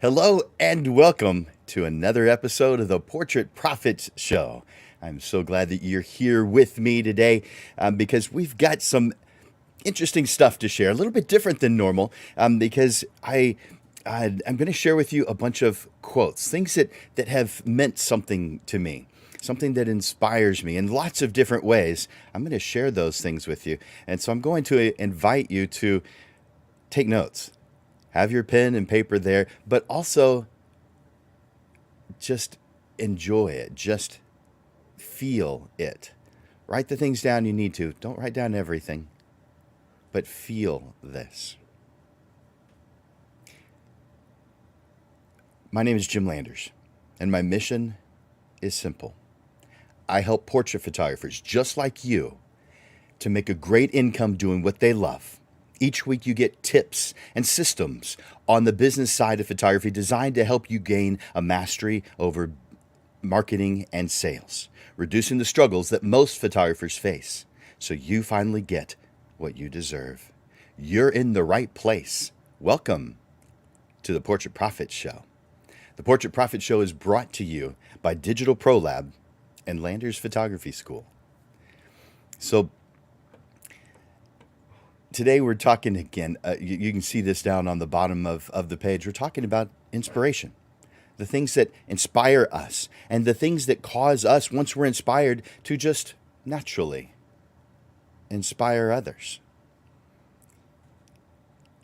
Hello and welcome to another episode of the Portrait Profits Show. I'm so glad that you're here with me today because we've got some interesting stuff to share, a little bit different than normal because I'm going to share with you a bunch of quotes, things that have meant something to me, something that inspires me in lots of different ways. I'm going to share those things with you. And so I'm going to invite you to take notes. Have your pen and paper there, but also just enjoy it. Just feel it. Write the things down you need to. Don't write down everything, but feel this. My name is Jim Landers, and my mission is simple. I help portrait photographers just like you to make a great income doing what they love. Each week, you get tips and systems on the business side of photography designed to help you gain a mastery over marketing and sales, reducing the struggles that most photographers face so you finally get what you deserve. You're in the right place. Welcome to the Portrait Profits Show. The Portrait Profits Show is brought to you by Digital Pro Lab and Landers Photography School. So today we're talking again, you can see this down on the bottom of the page. We're talking about inspiration, the things that inspire us, and the things that cause us, once we're inspired, to just naturally inspire others.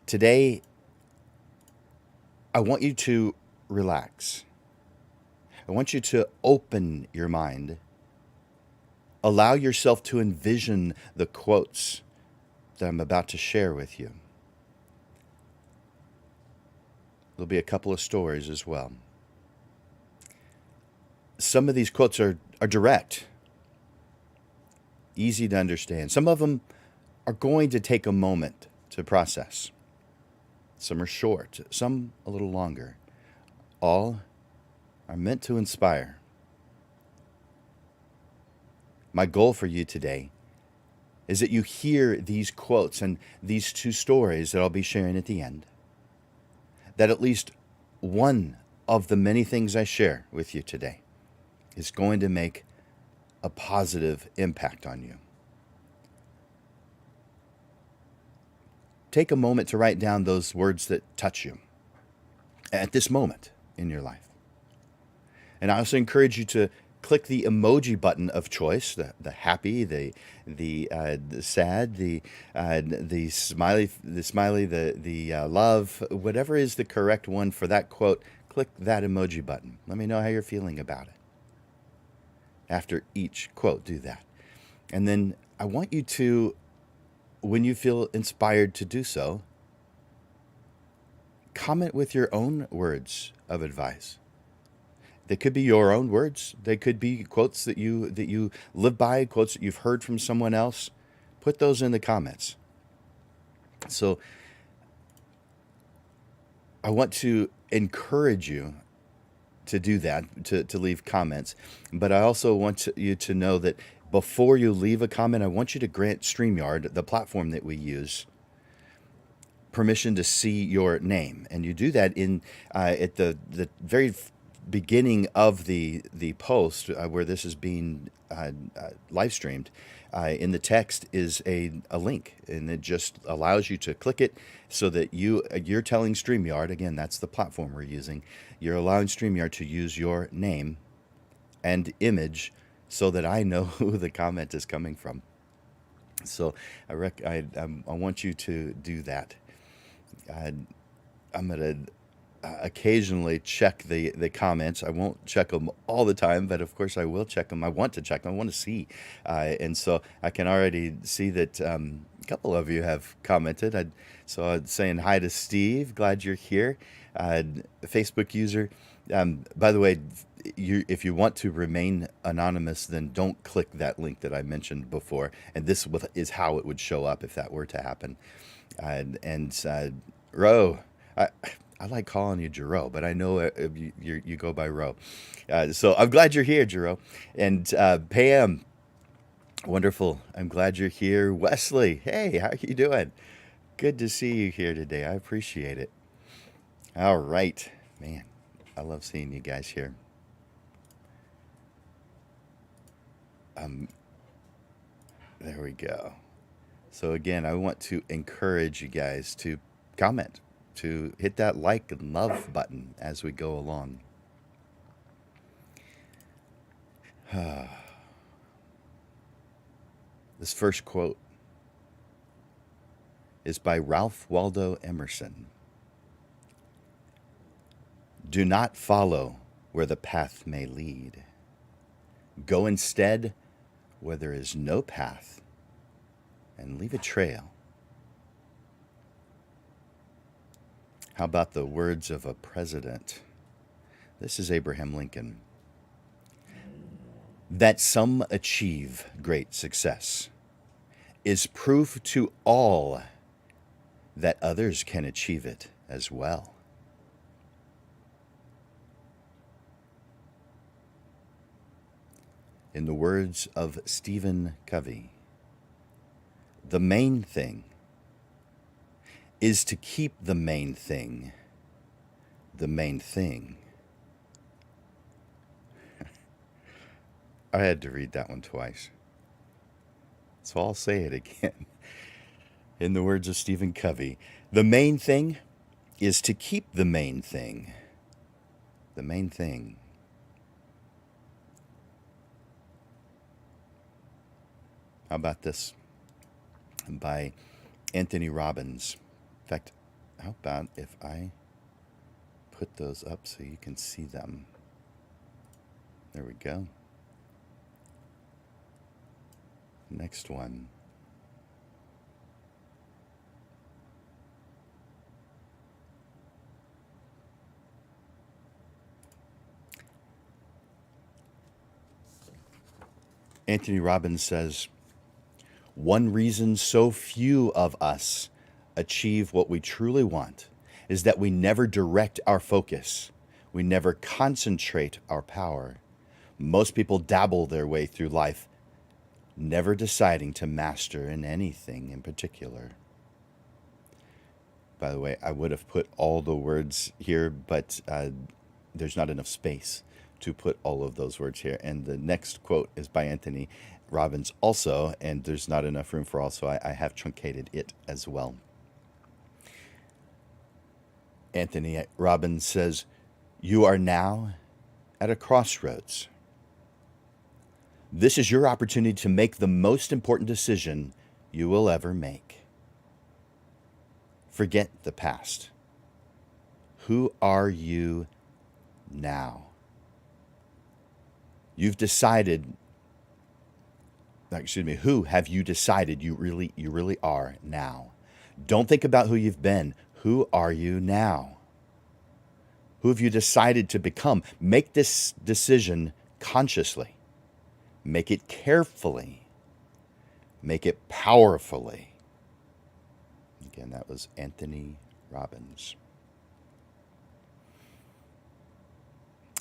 Today, I want you to relax. I want you to open your mind. Allow yourself to envision the quotes that I'm about to share with you. There'll be a couple of stories as well. Some of these quotes are direct, easy to understand. Some of them are going to take a moment to process. Some are short, some a little longer. All are meant to inspire. My goal for you today is that you hear these quotes and these two stories that I'll be sharing at the end, that at least one of the many things I share with you today is going to make a positive impact on you. Take a moment to write down those words that touch you at this moment in your life. And I also encourage you to click the emoji button of choice, the happy, the sad, the smiley, the love, whatever is the correct one for that quote. Click that emoji button. Let me know how you're feeling about it. After each quote, do that. And then I want you to, when you feel inspired to do so, comment with your own words of advice. They could be your own words. They could be quotes that you live by, quotes that you've heard from someone else. Put those in the comments. So I want to encourage you to do that, to leave comments. But I also want you to know that before you leave a comment, I want you to grant StreamYard, the platform that we use, permission to see your name. And you do that in at the very beginning of the post where this is being live streamed. In the text is a link, and it just allows you to click it so that you're telling StreamYard, again, that's the platform we're using, you're allowing StreamYard to use your name and image so that I know who the comment is coming from. So I want you to do that. I'm going to occasionally check the comments. I won't check them all the time, but of course I will check them. I want to check them. I want to see. And so I can already see that a couple of you have commented. So I'm saying hi to Steve. Glad you're here. Facebook user. By the way, if you want to remain anonymous, then don't click that link that I mentioned before. And this is how it would show up if that were to happen. Ro, I like calling you Jero, but I know you go by Ro. So I'm glad you're here, Jero. And Pam, wonderful. I'm glad you're here. Wesley, hey, how are you doing? Good to see you here today. I appreciate it. All right. Man, I love seeing you guys here. Um, there we go. So again, I want to encourage you guys to comment, to hit that like and love button as we go along. This first quote is by Ralph Waldo Emerson. Do not follow where the path may lead. Go instead where there is no path and leave a trail. How about the words of a president? This is Abraham Lincoln. That some achieve great success is proof to all that others can achieve it as well. In the words of Stephen Covey, the main thing is to keep the main thing the main thing. I had to read that one twice, so I'll say it again. In the words of Stephen Covey, the main thing is to keep the main thing the main thing. How about this? By Anthony Robbins. In fact, how about if I put those up so you can see them? There we go. Next one. Anthony Robbins says, one reason so few of us achieve what we truly want is that we never direct our focus. We never concentrate our power. Most people dabble their way through life, never deciding to master in anything in particular. By the way, I would have put all the words here, but there's not enough space to put all of those words here. And the next quote is by Anthony Robbins also, and there's not enough room for all, so I have truncated it as well. Anthony Robbins says, you are now at a crossroads. This is your opportunity to make the most important decision you will ever make. Forget the past. Who are you now? You've decided, who have you decided you really are now? Don't think about who you've been. Who are you now? Who have you decided to become? Make this decision consciously. Make it carefully. Make it powerfully. Again, that was Anthony Robbins.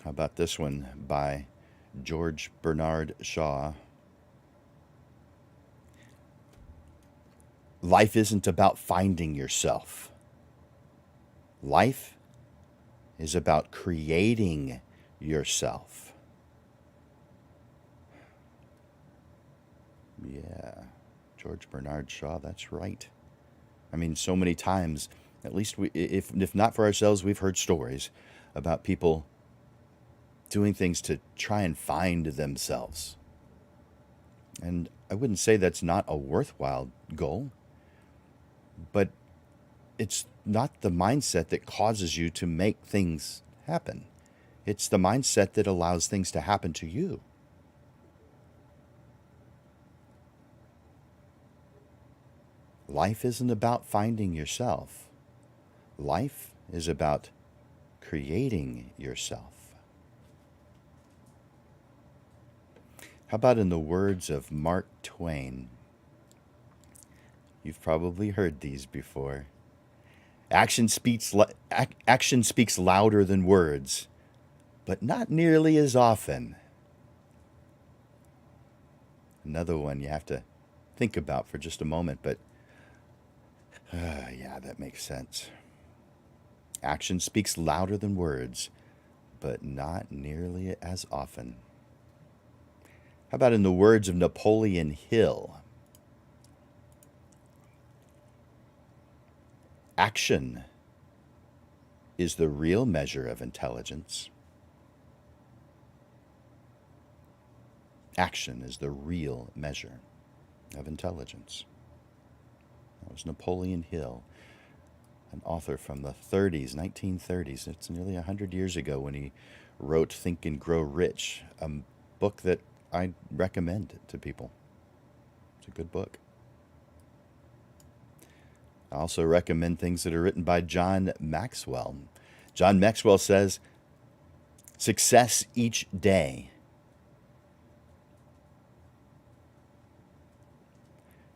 How about this one by George Bernard Shaw? Life isn't about finding yourself. Life is about creating yourself. Yeah, George Bernard Shaw, that's right. I mean, so many times, at least if not for ourselves, we've heard stories about people doing things to try and find themselves. And I wouldn't say that's not a worthwhile goal, but it's not the mindset that causes you to make things happen. It's the mindset that allows things to happen to you. Life isn't about finding yourself. Life is about creating yourself. How about in the words of Mark Twain? You've probably heard these before. Action speaks louder than words, but not nearly as often. Another one you have to think about for just a moment, but yeah, that makes sense. Action speaks louder than words, but not nearly as often. How about in the words of Napoleon Hill? Action is the real measure of intelligence. Action is the real measure of intelligence. That was Napoleon Hill, an author from the 1930s. It's nearly 100 years ago when he wrote Think and Grow Rich, a book that I recommend to people. It's a good book. I also recommend things that are written by John Maxwell. John Maxwell says, success each day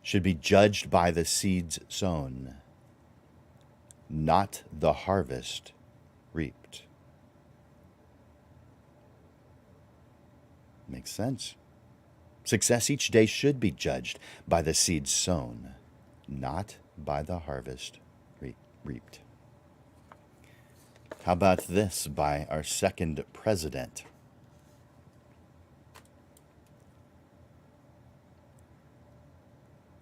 should be judged by the seeds sown, not the harvest reaped. Makes sense. Success each day should be judged by the seeds sown, not by the harvest reaped. How about this by our second president?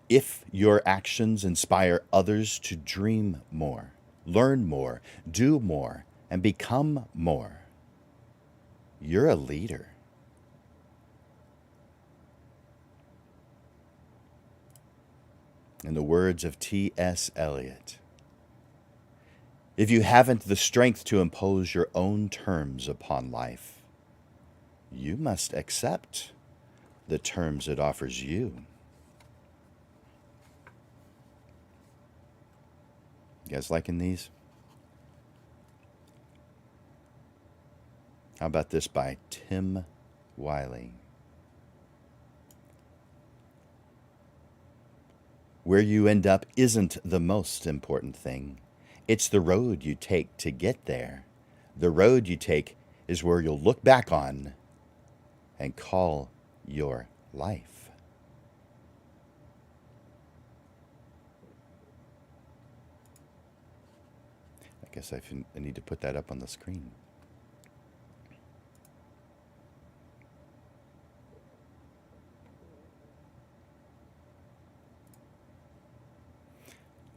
If your actions inspire others to dream more, learn more, do more, and become more, you're a leader. In the words of T.S. Eliot, if you haven't the strength to impose your own terms upon life, you must accept the terms it offers you. You guys liking these? How about this by Tim Wiley? Where you end up isn't the most important thing. It's the road you take to get there. The road you take is where you'll look back on and call your life. I guess I need to put that up on the screen.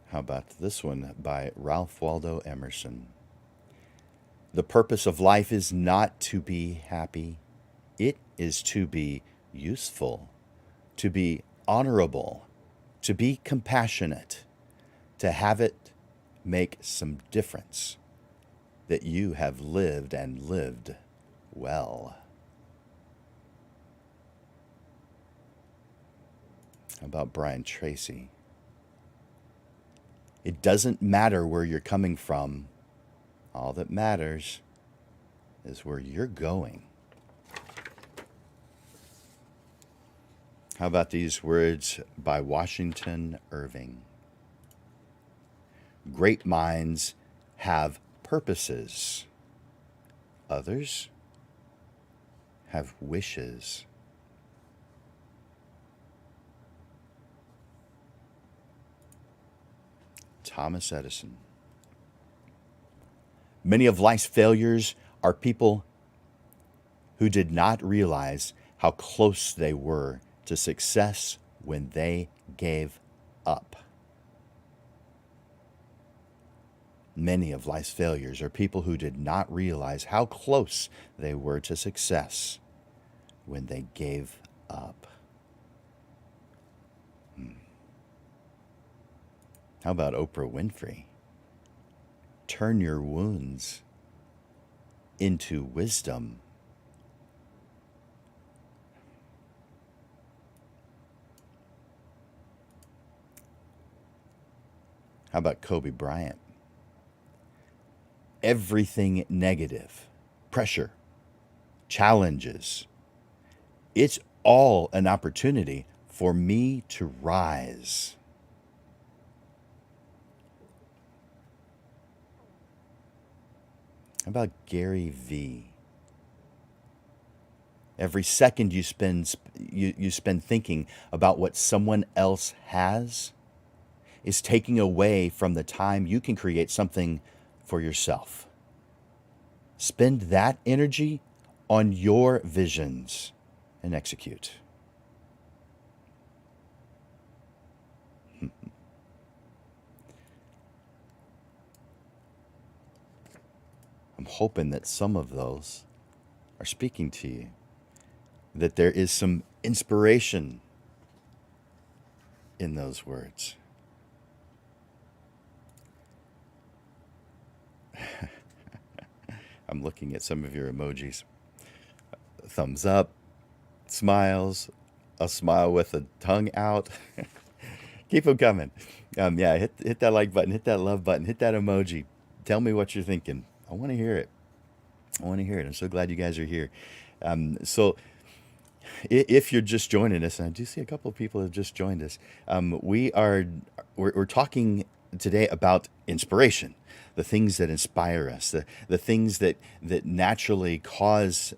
How about this one by Ralph Waldo Emerson? The purpose of life is not to be happy. It is to be useful, to be honorable, to be compassionate, to have it make some difference, that you have lived and lived well. How about Brian Tracy? It doesn't matter where you're coming from. All that matters is where you're going. How about these words by Washington Irving? Great minds have purposes. Others have wishes. Thomas Edison. Many of life's failures are people who did not realize how close they were to success when they gave up. Many of life's failures are people who did not realize how close they were to success when they gave up. How about Oprah Winfrey? Turn your wounds into wisdom. How about Kobe Bryant? Everything negative, pressure, challenges, it's all an opportunity for me to rise. How about Gary Vee? Every second you spend thinking about what someone else has is taking away from the time you can create something for yourself. Spend that energy on your visions and execute. I'm hoping that some of those are speaking to you, that there is some inspiration in those words. I'm looking at some of your emojis. Thumbs up, smiles, a smile with a tongue out. Keep them coming. Yeah, hit that like button, hit that love button, hit that emoji. Tell me what you're thinking. I want to hear it. I want to hear it. I'm so glad you guys are here. So if you're just joining us, and I do see a couple of people have just joined us, we're talking today about inspiration, the things that inspire us, the things that naturally cause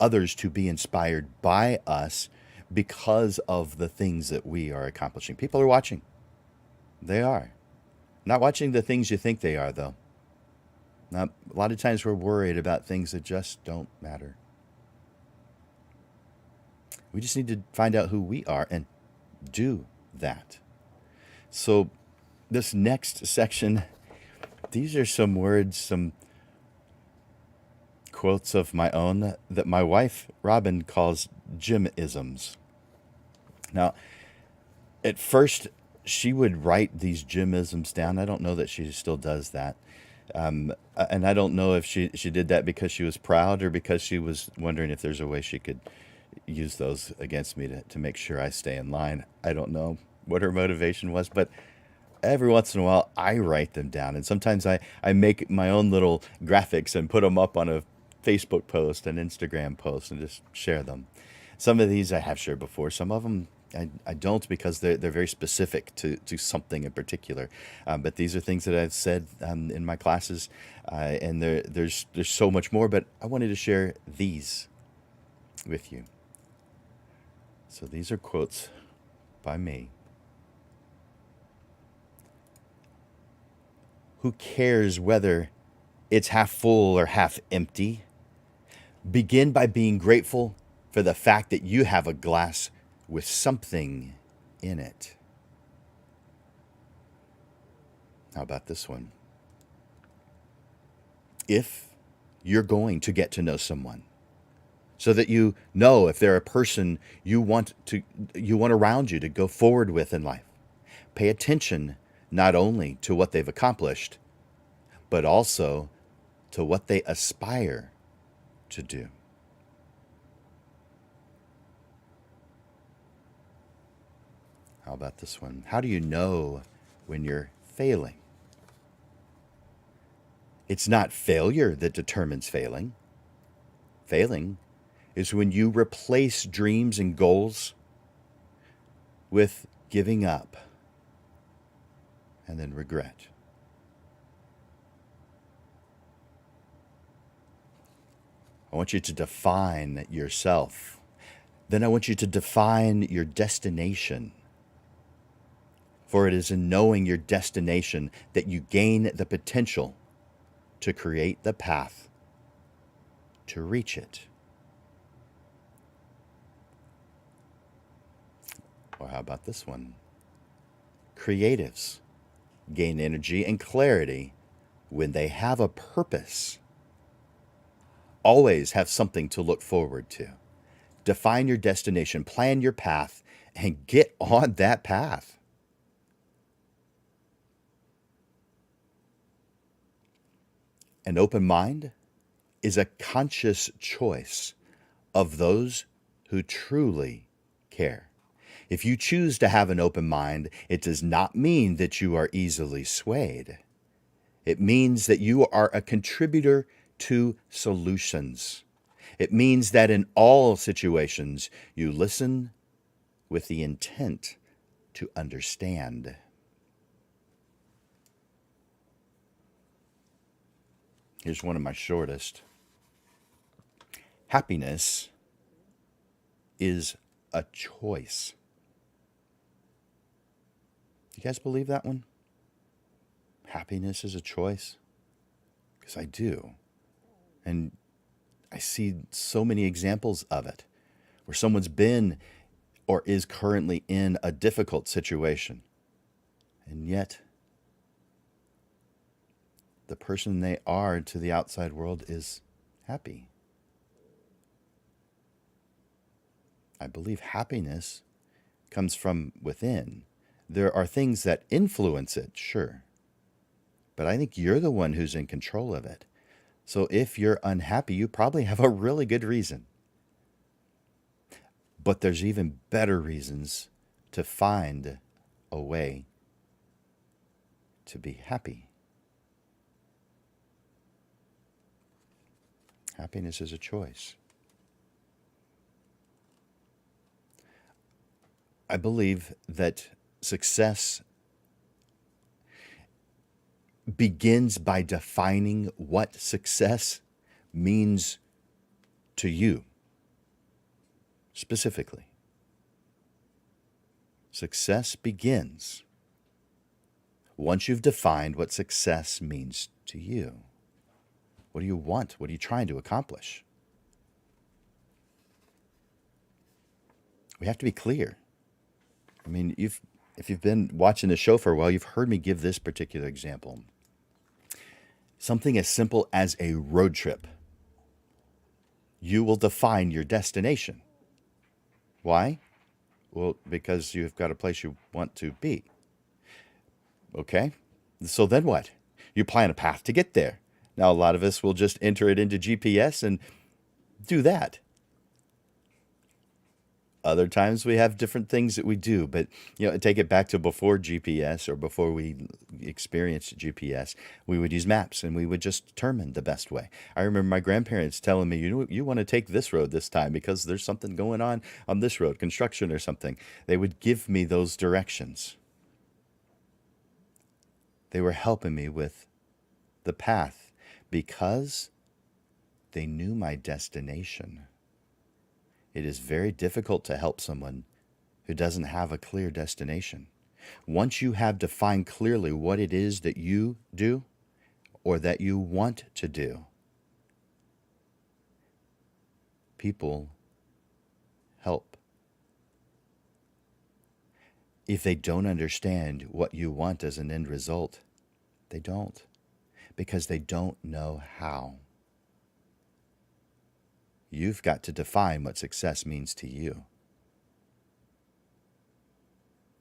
others to be inspired by us because of the things that we are accomplishing. People are watching. They are. Not watching the things you think they are, though. Not, a lot of times we're worried about things that just don't matter. We just need to find out who we are and do that. So this next section, these are some words, some quotes of my own that my wife, Robin, calls Jim-isms. Now, at first, she would write these Jim-isms down. I don't know that she still does that. And I don't know if she did that because she was proud or because she was wondering if there's a way she could use those against me to make sure I stay in line. I don't know what her motivation was, but every once in a while I write them down. And sometimes I make my own little graphics and put them up on a Facebook post, an Instagram post, and just share them. Some of these I have shared before. Some of them I don't, because they're very specific to something in particular. But these are things that I've said in my classes, and there's so much more. But I wanted to share these with you. So these are quotes by me. Who cares whether it's half full or half empty? Begin by being grateful for the fact that you have a glass with something in it. How about this one? If you're going to get to know someone, so that you know if they're a person you want around you to go forward with in life, pay attention not only to what they've accomplished, but also to what they aspire to do. How about this one? How do you know when you're failing? It's not failure that determines failing. Failing is when you replace dreams and goals with giving up and then regret. I want you to define yourself. Then I want you to define your destination. For it is in knowing your destination that you gain the potential to create the path to reach it. Or how about this one? Creatives gain energy and clarity when they have a purpose. Always have something to look forward to. Define your destination, plan your path, and get on that path. An open mind is a conscious choice of those who truly care. If you choose to have an open mind, it does not mean that you are easily swayed. It means that you are a contributor to solutions. It means that in all situations, you listen with the intent to understand. Here's one of my shortest. Happiness is a choice. You guys believe that one? Happiness is a choice. because I do. And I see so many examples of it where someone's been or is currently in a difficult situation. And yet, the person they are to the outside world is happy. I believe happiness comes from within. There are things that influence it, sure. But I think you're the one who's in control of it. So if you're unhappy, you probably have a really good reason. But there's even better reasons to find a way to be happy. Happiness is a choice. I believe that success begins by defining what success means to you specifically. Success begins once you've defined what success means to you. What do you want? What are you trying to accomplish? We have to be clear. I mean, if you've been watching the show for a while, you've heard me give this particular example. Something as simple as a road trip. You will define your destination. Why? Well, because you've got a place you want to be. Okay? So then what? You plan a path to get there. Now, a lot of us will just enter it into GPS and do that. Other times we have different things that we do, but take it back to before GPS or before we experienced GPS, we would use maps and we would just determine the best way. I remember my grandparents telling me, you want to take this road this time because there's something going on this road, construction or something. They would give me those directions. They were helping me with the path because they knew my destination. It is very difficult to help someone who doesn't have a clear destination. Once you have defined clearly what it is that you do or that you want to do, people help. If they don't understand what you want as an end result, they don't, because they don't know how. You've got to define what success means to you.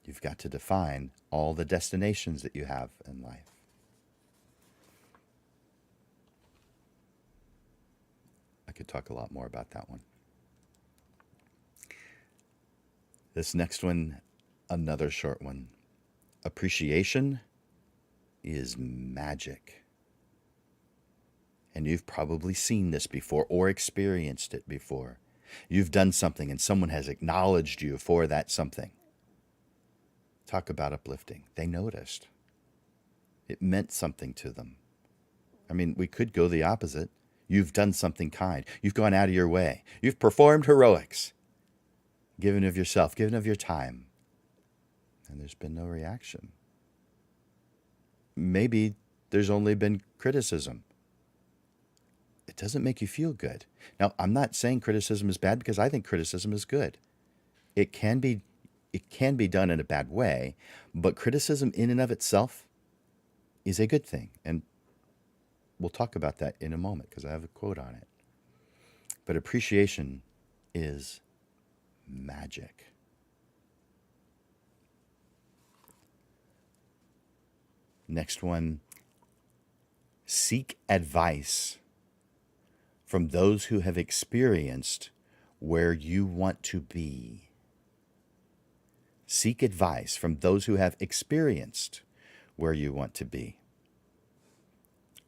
You've got to define all the destinations that you have in life. I could talk a lot more about that one. This next one, another short one. Appreciation is magic. And you've probably seen this before or experienced it before. You've done something and someone has acknowledged you for that something. Talk about uplifting. They noticed. It meant something to them. I mean, we could go the opposite. You've done something kind. You've gone out of your way. You've performed heroics. Given of yourself, given of your time. And there's been no reaction. Maybe there's only been criticism. It doesn't make you feel good. Now, I'm not saying criticism is bad because I think criticism is good. It can be done in a bad way, but criticism in and of itself is a good thing. And we'll talk about that in a moment because I have a quote on it. But appreciation is magic. Next one, seek advice from those who have experienced where you want to be. Seek advice from those who have experienced where you want to be.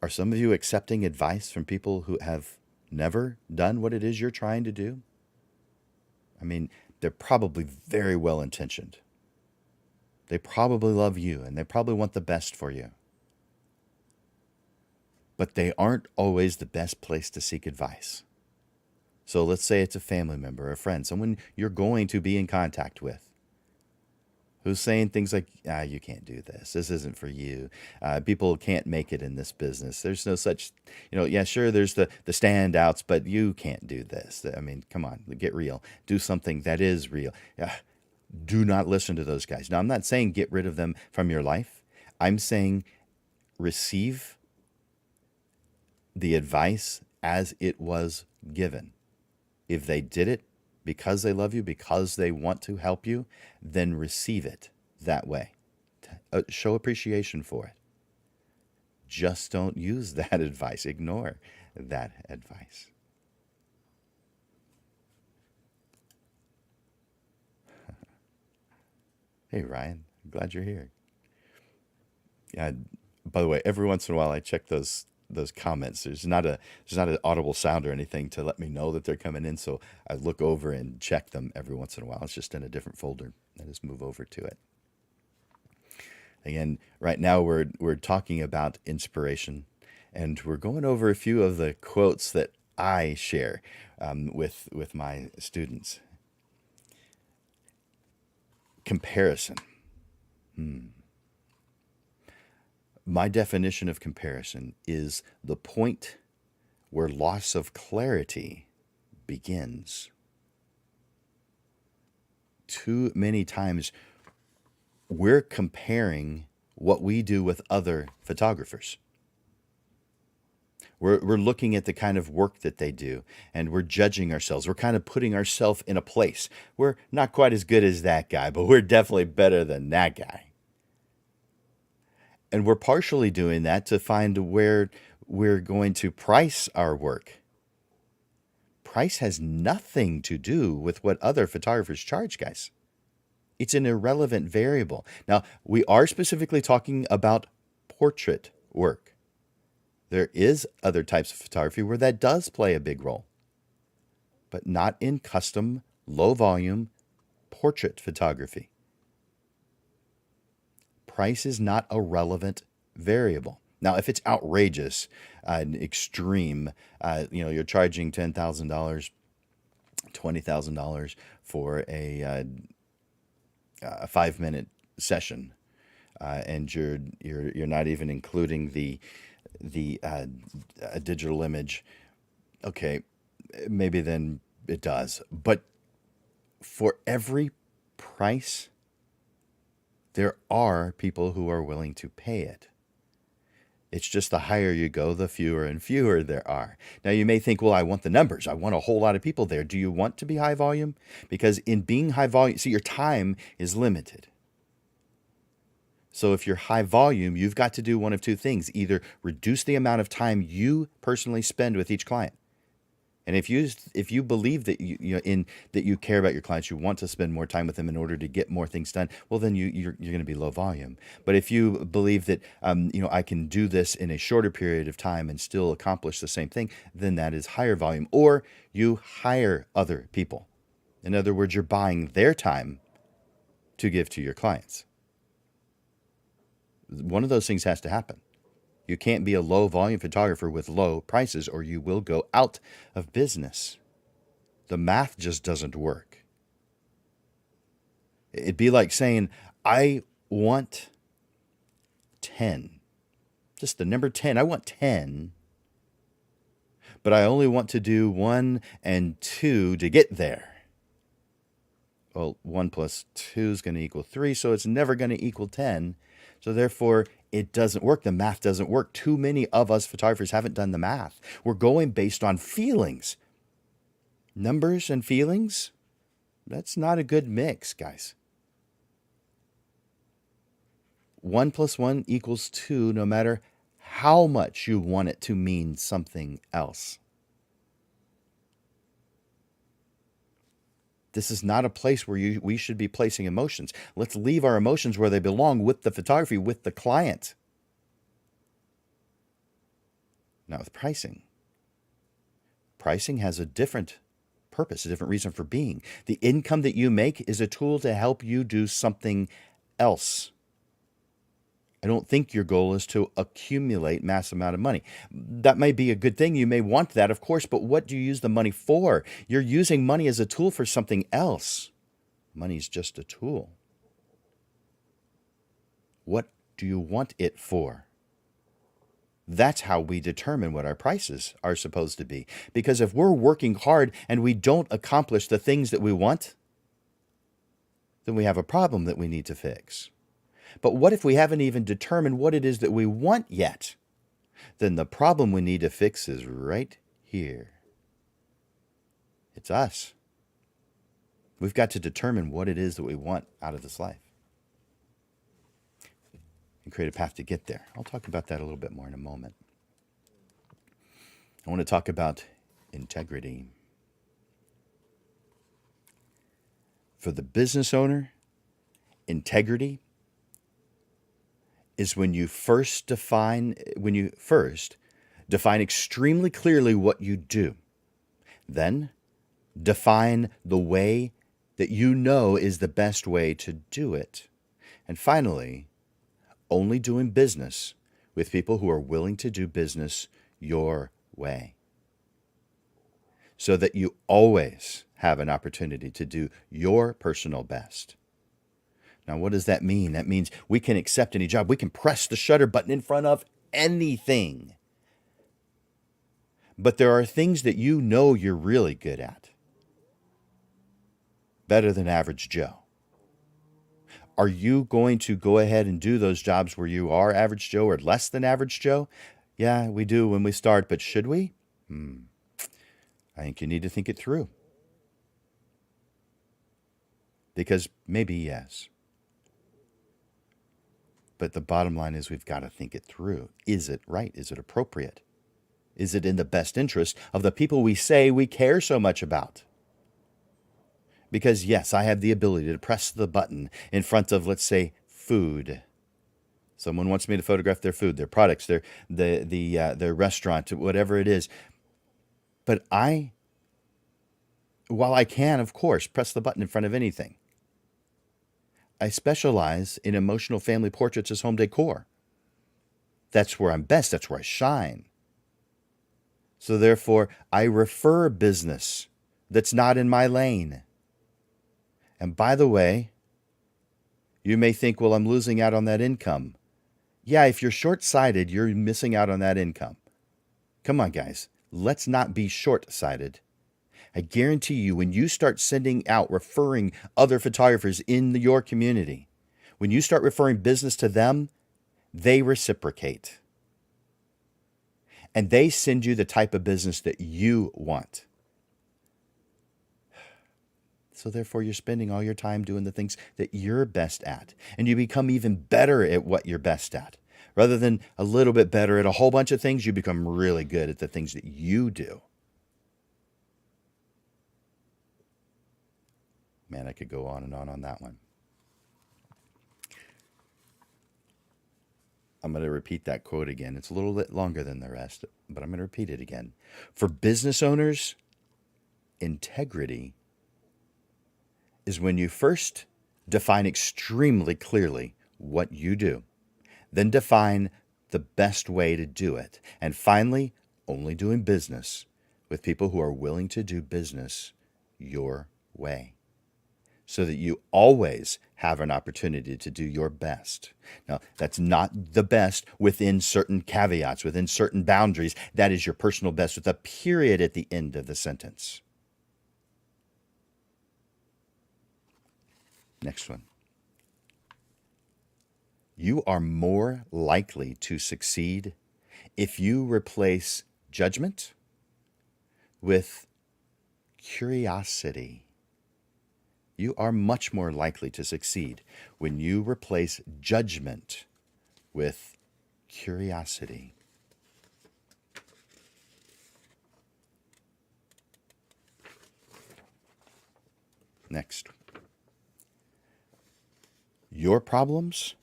Are some of you accepting advice from people who have never done what it is you're trying to do? I mean, they're probably very well intentioned. They probably love you and they probably want the best for you. But they aren't always the best place to seek advice. So let's say it's a family member, a friend, someone you're going to be in contact with. who's saying things like, you can't do this. This isn't for you. People can't make it in this business. There's no such, yeah, sure, there's the standouts, but you can't do this. I mean, come on, get real. Do something that is real. Do not listen to those guys. Now, I'm not saying get rid of them from your life. I'm saying receive the advice as it was given. If they did it because they love you, because they want to help you, then receive it that way. Show appreciation for it. Just don't use that advice. Ignore that advice. Hey, Ryan, glad you're here. Yeah, by the way, every once in a while I check those comments. There's not an audible sound or anything to let me know that they're coming in, so I look over and check them every once in a while. It's just in a different folder. I just move over to it. Again, right now we're talking about inspiration, and we're going over a few of the quotes that I share with my students. Comparison. My definition of comparison is the point where loss of clarity begins. Too many times we're comparing what we do with other photographers. We're looking at the kind of work that they do, and we're judging ourselves. We're kind of putting ourselves in a place. We're not quite as good as that guy, but we're definitely better than that guy. And we're partially doing that to find where we're going to price our work. Price has nothing to do with what other photographers charge, guys. It's an irrelevant variable. Now, we are specifically talking about portrait work. There is other types of photography where that does play a big role, but not in custom, low volume portrait photography. Price is not a relevant variable. Now, if it's outrageous, extreme, you're charging $10,000, $20,000 for a 5-minute session, and you're not even including the digital image. Okay, maybe then it does. But for every price, there are people who are willing to pay it. It's just the higher you go, the fewer and fewer there are. Now, you may think, well, I want the numbers. I want a whole lot of people there. Do you want to be high volume? Because in being high volume, see, your time is limited. So if you're high volume, you've got to do one of two things. Either reduce the amount of time you personally spend with each client. And if you believe that that you care about your clients, you want to spend more time with them in order to get more things done, well, then you're going to be low volume. But if you believe that I can do this in a shorter period of time and still accomplish the same thing, then that is higher volume. Or you hire other people. In other words, you're buying their time to give to your clients. One of those things has to happen. You can't be a low volume photographer with low prices, or you will go out of business. The math just doesn't work. It'd be like saying, I want 10. Just the number 10. I want 10. But I only want to do 1 and 2 to get there. Well, 1 plus 2 is going to equal 3, so it's never going to equal 10. So therefore, it doesn't work. The math doesn't work. Too many of us photographers haven't done the math. We're going based on feelings. Numbers and feelings, that's not a good mix, guys. 1 plus 1 equals 2, no matter how much you want it to mean something else. This is not a place where we should be placing emotions. Let's leave our emotions where they belong, with the photography, with the client. Not with pricing. Pricing has a different purpose, a different reason for being. The income that you make is a tool to help you do something else. I don't think your goal is to accumulate mass amount of money. That may be a good thing. You may want that, of course, but what do you use the money for? You're using money as a tool for something else. Money's just a tool. What do you want it for? That's how we determine what our prices are supposed to be. Because if we're working hard and we don't accomplish the things that we want, then we have a problem that we need to fix. But what if we haven't even determined what it is that we want yet? Then the problem we need to fix is right here. It's us. We've got to determine what it is that we want out of this life and create a path to get there. I'll talk about that a little bit more in a moment. I want to talk about integrity. For the business owner, integrity is when you first define extremely clearly what you do. Then define the way that you know is the best way to do it. And finally, only doing business with people who are willing to do business your way, so that you always have an opportunity to do your personal best. Now, what does that mean? That means we can accept any job. We can press the shutter button in front of anything. But there are things that you know you're really good at, better than average Joe. Are you going to go ahead and do those jobs where you are average Joe or less than average Joe? Yeah, we do when we start, but should we? I think you need to think it through. Because maybe yes. But the bottom line is we've got to think it through. Is it right? Is it appropriate? Is it in the best interest of the people we say we care so much about? Because yes, I have the ability to press the button in front of, let's say, food. Someone wants me to photograph their food, their products, their restaurant, whatever it is. But while I can, of course, press the button in front of anything, I specialize in emotional family portraits as home decor. That's where I'm best. That's where I shine. So therefore, I refer business that's not in my lane. And by the way, you may think, well, I'm losing out on that income. Yeah, if you're short-sighted, you're missing out on that income. Come on, guys. Let's not be short-sighted. I guarantee you, when you start sending out, referring other photographers in your community, when you start referring business to them, they reciprocate. And they send you the type of business that you want. So therefore, you're spending all your time doing the things that you're best at. And you become even better at what you're best at. Rather than a little bit better at a whole bunch of things, you become really good at the things that you do. Man, I could go on and on that one. I'm going to repeat that quote again. It's a little bit longer than the rest, but I'm going to repeat it again. For business owners, integrity is when you first define extremely clearly what you do, then define the best way to do it, and finally, only doing business with people who are willing to do business your way, so that you always have an opportunity to do your best. Now, that's not the best within certain caveats, within certain boundaries. That is your personal best with a period at the end of the sentence. Next one. You are more likely to succeed if you replace judgment with curiosity. You are much more likely to succeed when you replace judgment with curiosity. Next. Your problems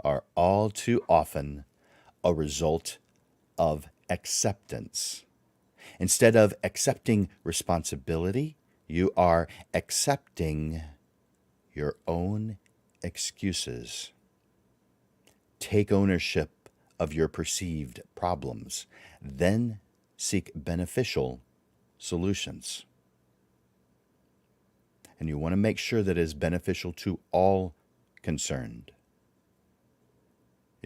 are all too often a result of acceptance. Instead of accepting responsibility, you are accepting your own excuses. Take ownership of your perceived problems, then seek beneficial solutions. And you want to make sure that it is beneficial to all concerned.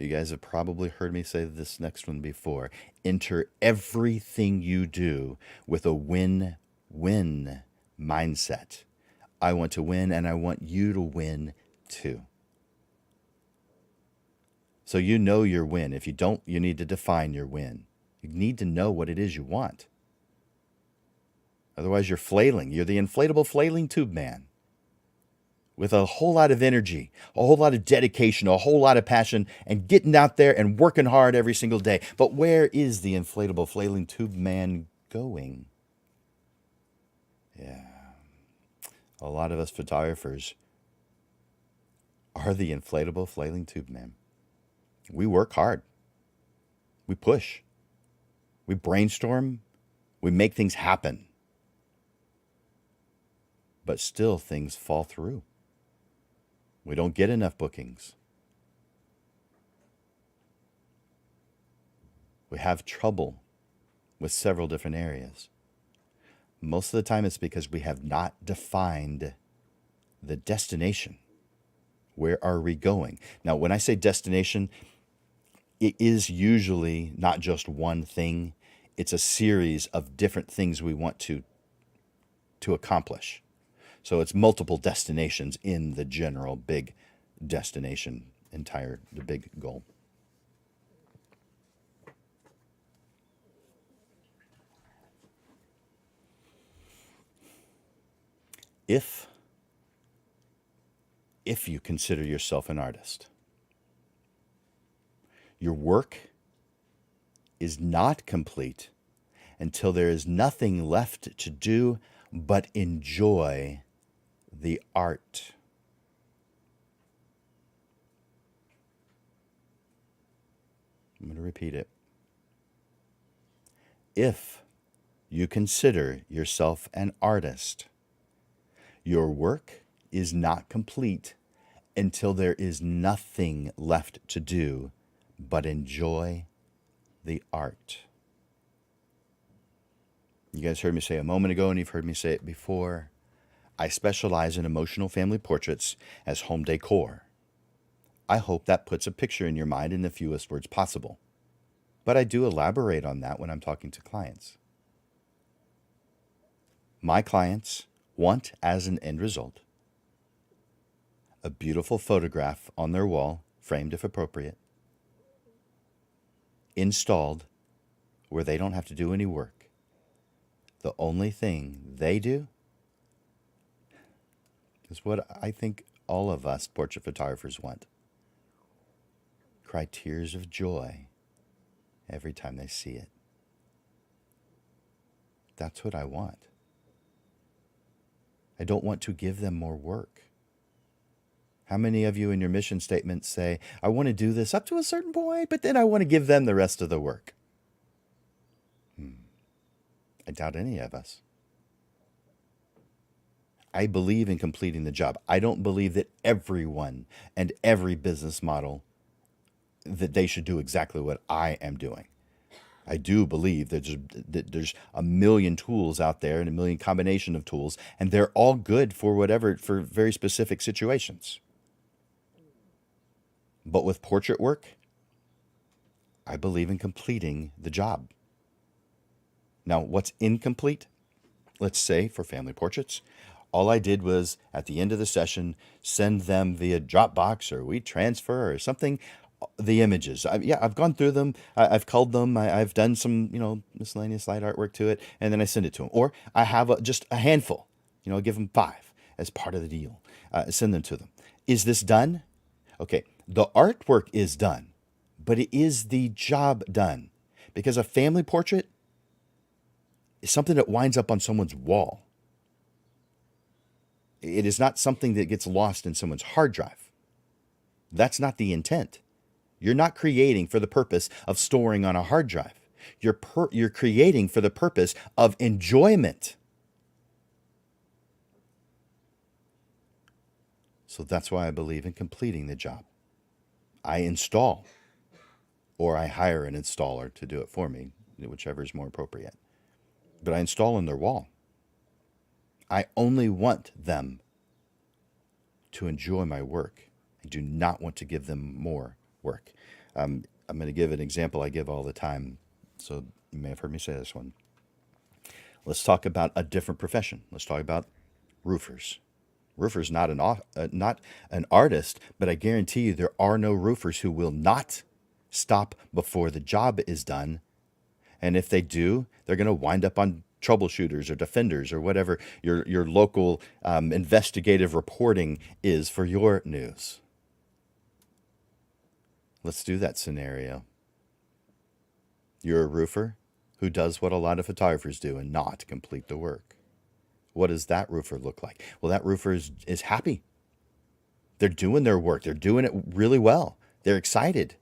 You guys have probably heard me say this next one before. Enter everything you do with a win-win mindset. I want to win and I want you to win too. So you know your win. If you don't, you need to define your win. You need to know what it is you want. Otherwise, you're flailing. You're the inflatable flailing tube man with a whole lot of energy, a whole lot of dedication, a whole lot of passion, and getting out there and working hard every single day. But where is the inflatable flailing tube man going? Yeah. A lot of us photographers are the inflatable flailing tube man. We work hard. We push. We brainstorm. We make things happen. But still, things fall through. We don't get enough bookings. We have trouble with several different areas. Most of the time, it's because we have not defined the destination. Where are we going? Now, when I say destination, it is usually not just one thing. It's a series of different things we want to accomplish. So it's multiple destinations in the general big destination, the big goal. If you consider yourself an artist, your work is not complete until there is nothing left to do but enjoy the art. I'm going to repeat it. If you consider yourself an artist, your work is not complete until there is nothing left to do but enjoy the art. You guys heard me say a moment ago, and you've heard me say it before. I specialize in emotional family portraits as home decor. I hope that puts a picture in your mind in the fewest words possible. But I do elaborate on that when I'm talking to clients. My clients want, as an end result, a beautiful photograph on their wall, framed if appropriate, installed where they don't have to do any work. The only thing they do is what I think all of us portrait photographers want. Cry tears of joy every time they see it. That's what I want. I don't want to give them more work. How many of you in your mission statement say, I want to do this up to a certain point, but then I want to give them the rest of the work? I doubt any of us. I believe in completing the job. I don't believe that everyone and every business model, that they should do exactly what I am doing. I do believe that there's a million tools out there and a million combination of tools, and they're all good for very specific situations. But with portrait work, I believe in completing the job. Now, what's incomplete? Let's say for family portraits, all I did was at the end of the session send them via Dropbox or WeTransfer or something the images. I've gone through them. I've culled them. I've done some miscellaneous slide artwork to it, and then I send it to them. Or I have just a handful. Give them 5 as part of the deal. Send them to them. Is this done? Okay, the artwork is done, but it is the job done, because a family portrait is something that winds up on someone's wall. It is not something that gets lost in someone's hard drive. That's not the intent. You're not creating for the purpose of storing on a hard drive. You're creating for the purpose of enjoyment. So that's why I believe in completing the job. I install, or I hire an installer to do it for me, whichever is more appropriate. But I install on their wall. I only want them to enjoy my work. I do not want to give them more work. I'm going to give an example I give all the time. So you may have heard me say this one. Let's talk about a different profession. Let's talk about roofers. Roofers not an artist, but I guarantee you there are no roofers who will not stop before the job is done. And if they do, they're going to wind up on troubleshooters or defenders or whatever your local investigative reporting is for your news. Let's do that scenario. You're a roofer who does what a lot of photographers do and not complete the work. What does that roofer look like? Well, that roofer is happy. They're doing their work. They're doing it really well. They're excited.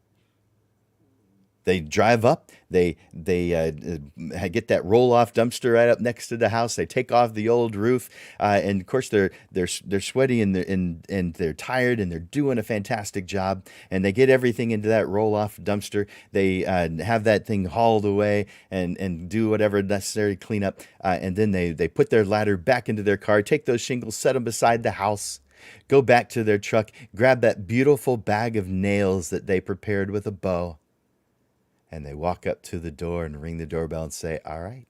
They drive up. They get that roll off dumpster right up next to the house. They take off the old roof, and of course they're sweaty and they're tired and they're doing a fantastic job. And they get everything into that roll off dumpster. They have that thing hauled away and do whatever necessary cleanup. And then they put their ladder back into their car, take those shingles, set them beside the house. Go back to their truck, grab that beautiful bag of nails that they prepared with a bow, and they walk up to the door and ring the doorbell and say, "All right,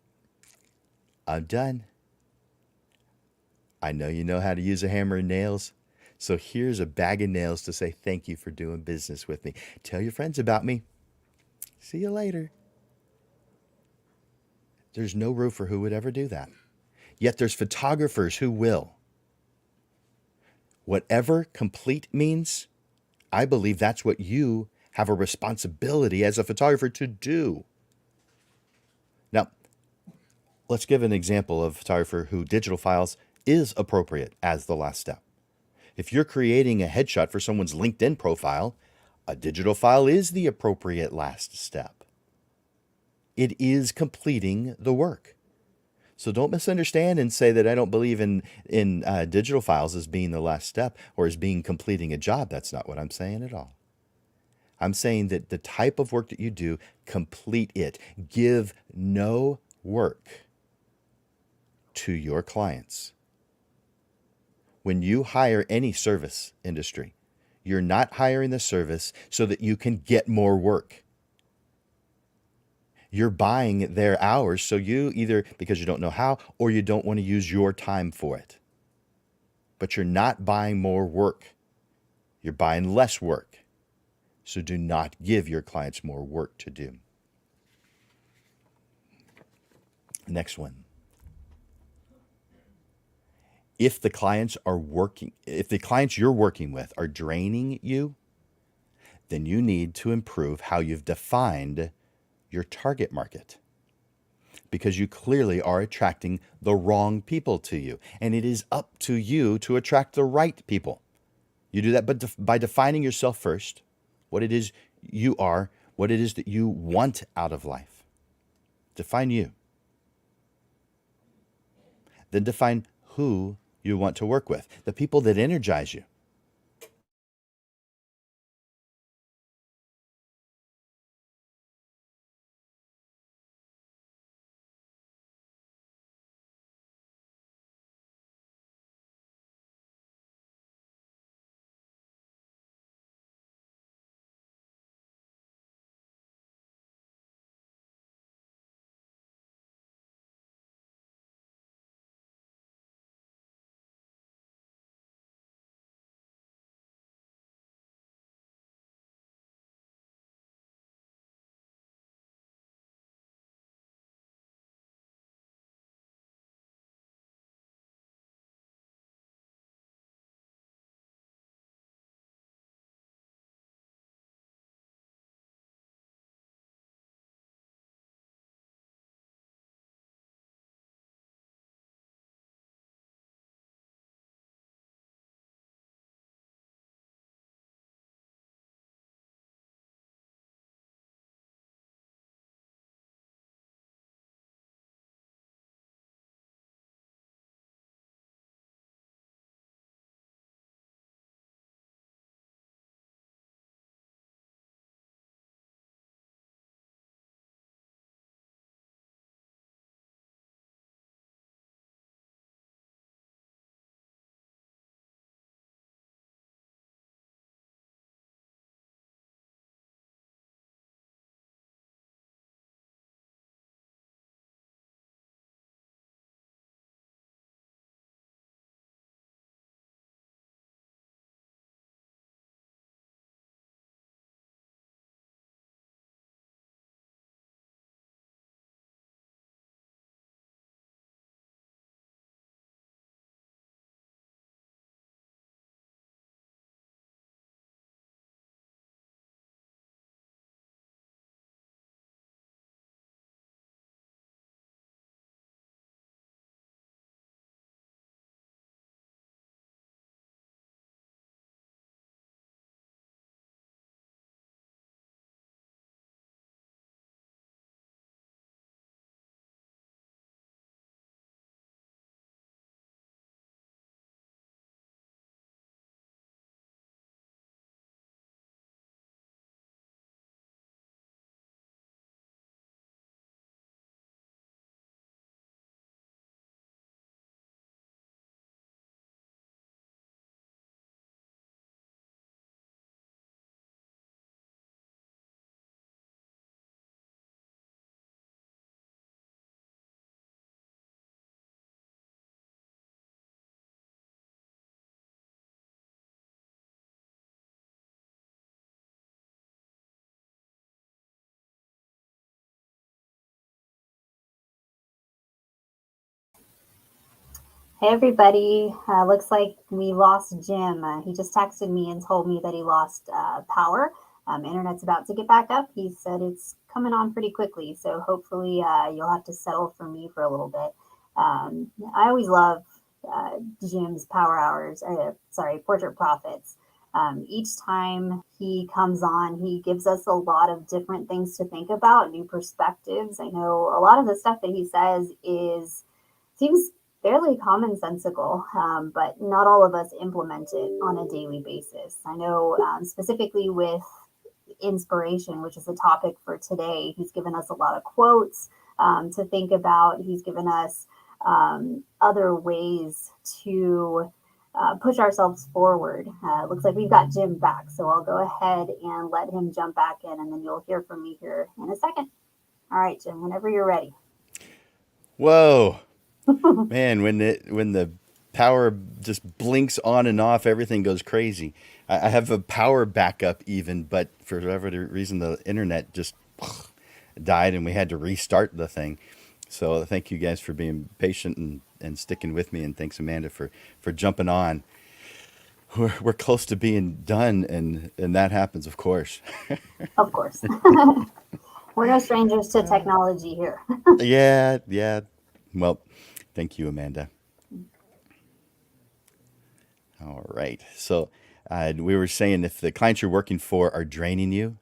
I'm done. I know you know how to use a hammer and nails. So here's a bag of nails to say thank you for doing business with me. Tell your friends about me. See you later." There's no roofer who would ever do that. Yet there's photographers who will. Whatever complete means, I believe that's what you have a responsibility as a photographer to do. Now, let's give an example of a photographer who digital files is appropriate as the last step. If you're creating a headshot for someone's LinkedIn profile, a digital file is the appropriate last step. It is completing the work. So don't misunderstand and say that I don't believe in digital files as being the last step or as being completing a job. That's not what I'm saying at all. I'm saying that the type of work that you do, complete it. Give no work to your clients. When you hire any service industry, you're not hiring the service so that you can get more work. You're buying their hours, so you either, because you don't know how, or you don't want to use your time for it. But you're not buying more work. You're buying less work. So do not give your clients more work to do. Next one. If the clients you're working with are draining you, then you need to improve how you've defined your target market, because you clearly are attracting the wrong people to you, and it is up to you to attract the right people. You do that by defining yourself first, what it is you are, what it is that you want out of life. Define you. Then define who you want to work with, the people that energize you. Hey everybody, looks like we lost Jim. He just texted me and told me that he lost power. Internet's about to get back up. He said it's coming on pretty quickly, so hopefully you'll have to settle for me for a little bit. I always love Jim's Power Hours, sorry, Portrait Profits. Each time he comes on, he gives us a lot of different things to think about, new perspectives. I know a lot of the stuff that he says is seems fairly commonsensical, but not all of us implement it on a daily basis. I know specifically with inspiration, which is the topic for today, he's given us a lot of quotes to think about. He's given us other ways to push ourselves forward. Looks like we've got Jim back, so I'll go ahead and let him jump back in, and then you'll hear from me here in a second. All right, Jim, whenever you're ready. Whoa, man! When the power just blinks on and off, everything goes crazy. I have a power backup even, but for whatever reason, the internet just died, and we had to restart the thing. So thank you guys for being patient and sticking with me, and thanks Amanda for jumping on. We're close to being done, and that happens, of course. Of course. We're no strangers to technology here. Yeah, yeah. Well, thank you, Amanda. All right. So we were saying if the clients you're working for are draining you,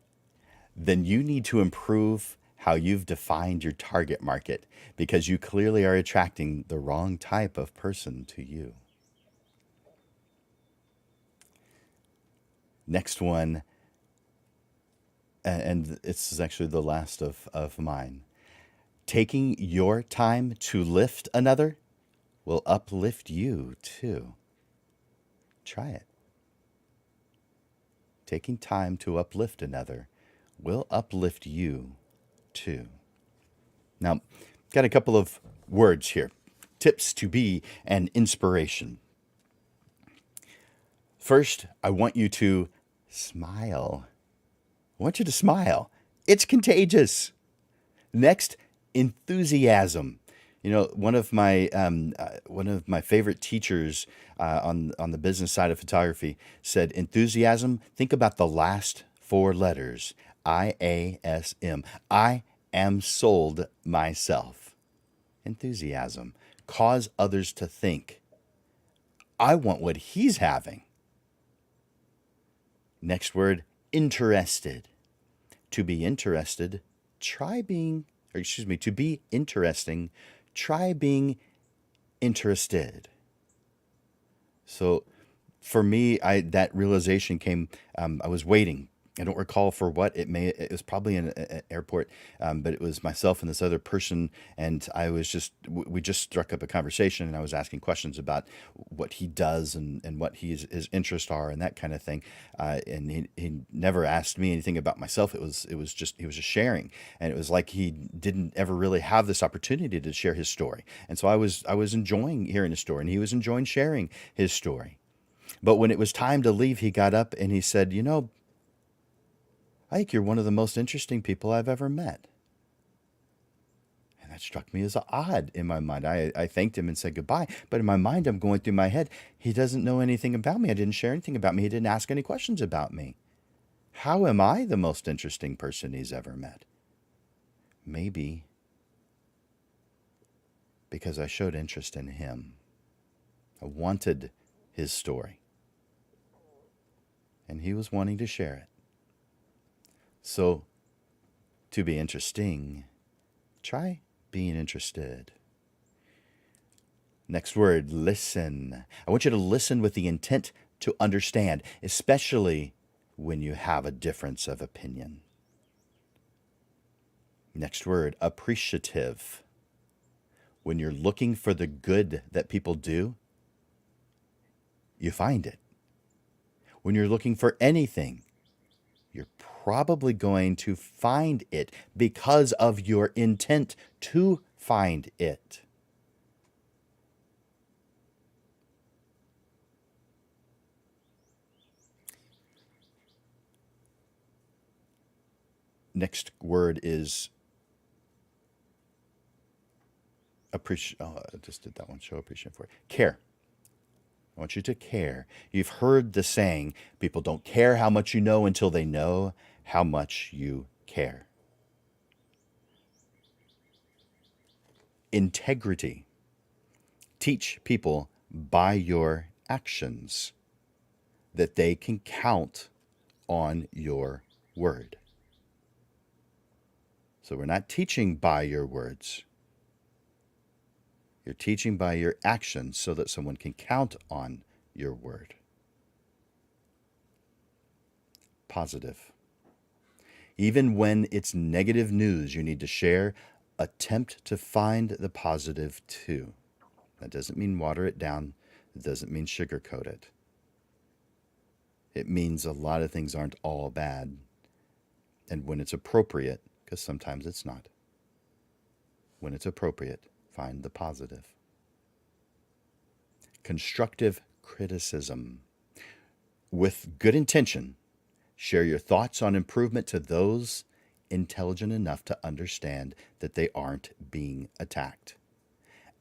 then you need to improve how you've defined your target market because you clearly are attracting the wrong type of person to you. Next one, and this is actually the last of mine. Taking your time to lift another will uplift you too. Try it. Taking time to uplift another will uplift you too. Now, got a couple of words here. Tips to be an inspiration. First, I want you to smile. I want you to smile. It's contagious. Next, enthusiasm. You know, one of my favorite teachers on the business side of photography said, enthusiasm. Think about the last four letters, IASM. I am sold myself. Enthusiasm. Cause others to think, I want what he's having. Next word, interested. To be interested, try being, or excuse me, to be interesting, try being interested. So for me, I that realization came. I was waiting. I don't recall for what it may. It was probably in an airport, but it was myself and this other person, and I was just we just struck up a conversation, and I was asking questions about what he does and what his interests are and that kind of thing. And he never asked me anything about myself. It was just he was just sharing, and it was like he didn't ever really have this opportunity to share his story, and so I was enjoying hearing his story, and he was enjoying sharing his story. But when it was time to leave, he got up and he said, "You know, I think you're one of the most interesting people I've ever met." And that struck me as odd in my mind. I thanked him and said goodbye. But in my mind, I'm going through my head, he doesn't know anything about me. I didn't share anything about me. He didn't ask any questions about me. How am I the most interesting person he's ever met? Maybe because I showed interest in him. I wanted his story, and he was wanting to share it. So, to be interesting, try being interested. Next word, listen. I want you to listen with the intent to understand, especially when you have a difference of opinion. Next word, appreciative. When you're looking for the good that people do, you find it. When you're looking for anything, you're probably going to find it because of your intent to find it. Next word is appreciate. Oh, I just did that one. Show appreciation for it. Care. I want you to care. You've heard the saying, people don't care how much you know until they know how much you care. Integrity. Teach people by your actions that they can count on your word. So we're not teaching by your words. You're teaching by your actions so that someone can count on your word. Positive. Even when it's negative news you need to share, attempt to find the positive too. That doesn't mean water it down. It doesn't mean sugarcoat it. It means a lot of things aren't all bad. And when it's appropriate, because sometimes it's not, when it's appropriate, find the positive. Constructive criticism. With good intention, share your thoughts on improvement to those intelligent enough to understand that they aren't being attacked.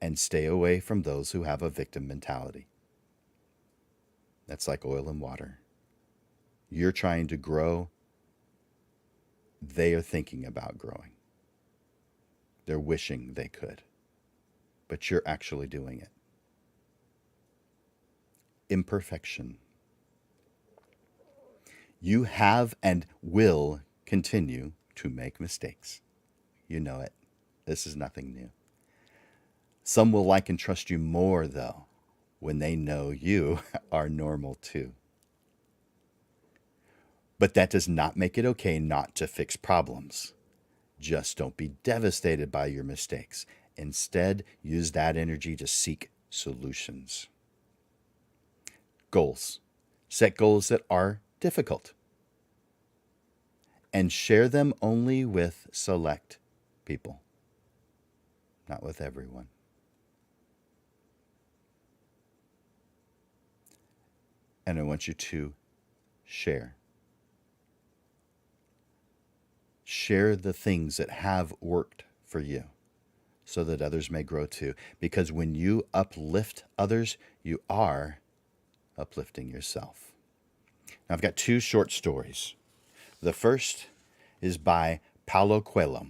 And stay away from those who have a victim mentality. That's like oil and water. You're trying to grow. They are thinking about growing. They're wishing they could. But you're actually doing it. Imperfection. You have and will continue to make mistakes. You know it. This is nothing new. Some will like and trust you more, though, when they know you are normal too. But that does not make it okay not to fix problems. Just don't be devastated by your mistakes. Instead, use that energy to seek solutions. Goals. Set goals that are difficult. And share them only with select people, not with everyone. And I want you to share. Share the things that have worked for you so that others may grow too. Because when you uplift others, you are uplifting yourself. Now, I've got two short stories. The first is by Paulo Coelho.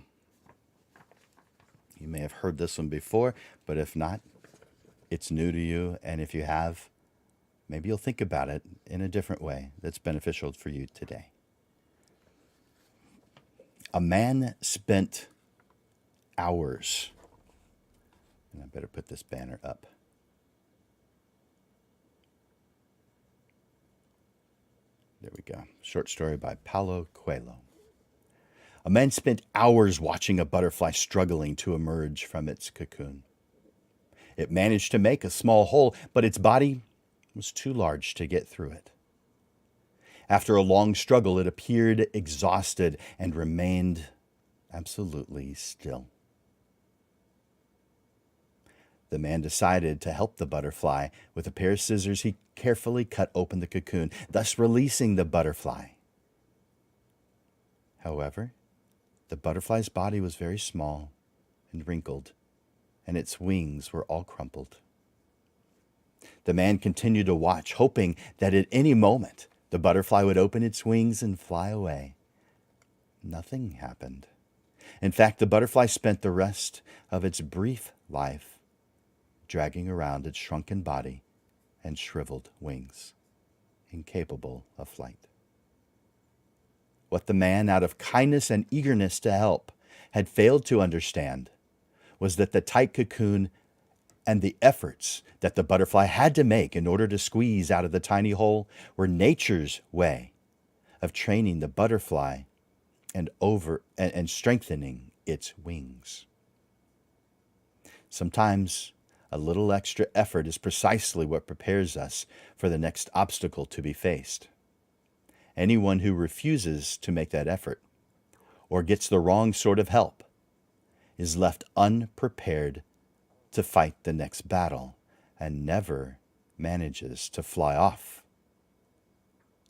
You may have heard this one before, but if not, it's new to you. And if you have, maybe you'll think about it in a different way that's beneficial for you today. A man spent hours, and I better put this banner up. There we go. Short story by Paulo Coelho. A man spent hours watching a butterfly struggling to emerge from its cocoon. It managed to make a small hole, but its body was too large to get through it. After a long struggle, it appeared exhausted and remained absolutely still. The man decided to help the butterfly. With a pair of scissors, he carefully cut open the cocoon, thus releasing the butterfly. However, the butterfly's body was very small and wrinkled, and its wings were all crumpled. The man continued to watch, hoping that at any moment the butterfly would open its wings and fly away. Nothing happened. In fact, the butterfly spent the rest of its brief life dragging around its shrunken body and shriveled wings, incapable of flight. What the man, out of kindness and eagerness to help, had failed to understand was that the tight cocoon and the efforts that the butterfly had to make in order to squeeze out of the tiny hole were nature's way of training the butterfly and strengthening its wings. Sometimes a little extra effort is precisely what prepares us for the next obstacle to be faced. Anyone who refuses to make that effort or gets the wrong sort of help is left unprepared to fight the next battle and never manages to fly off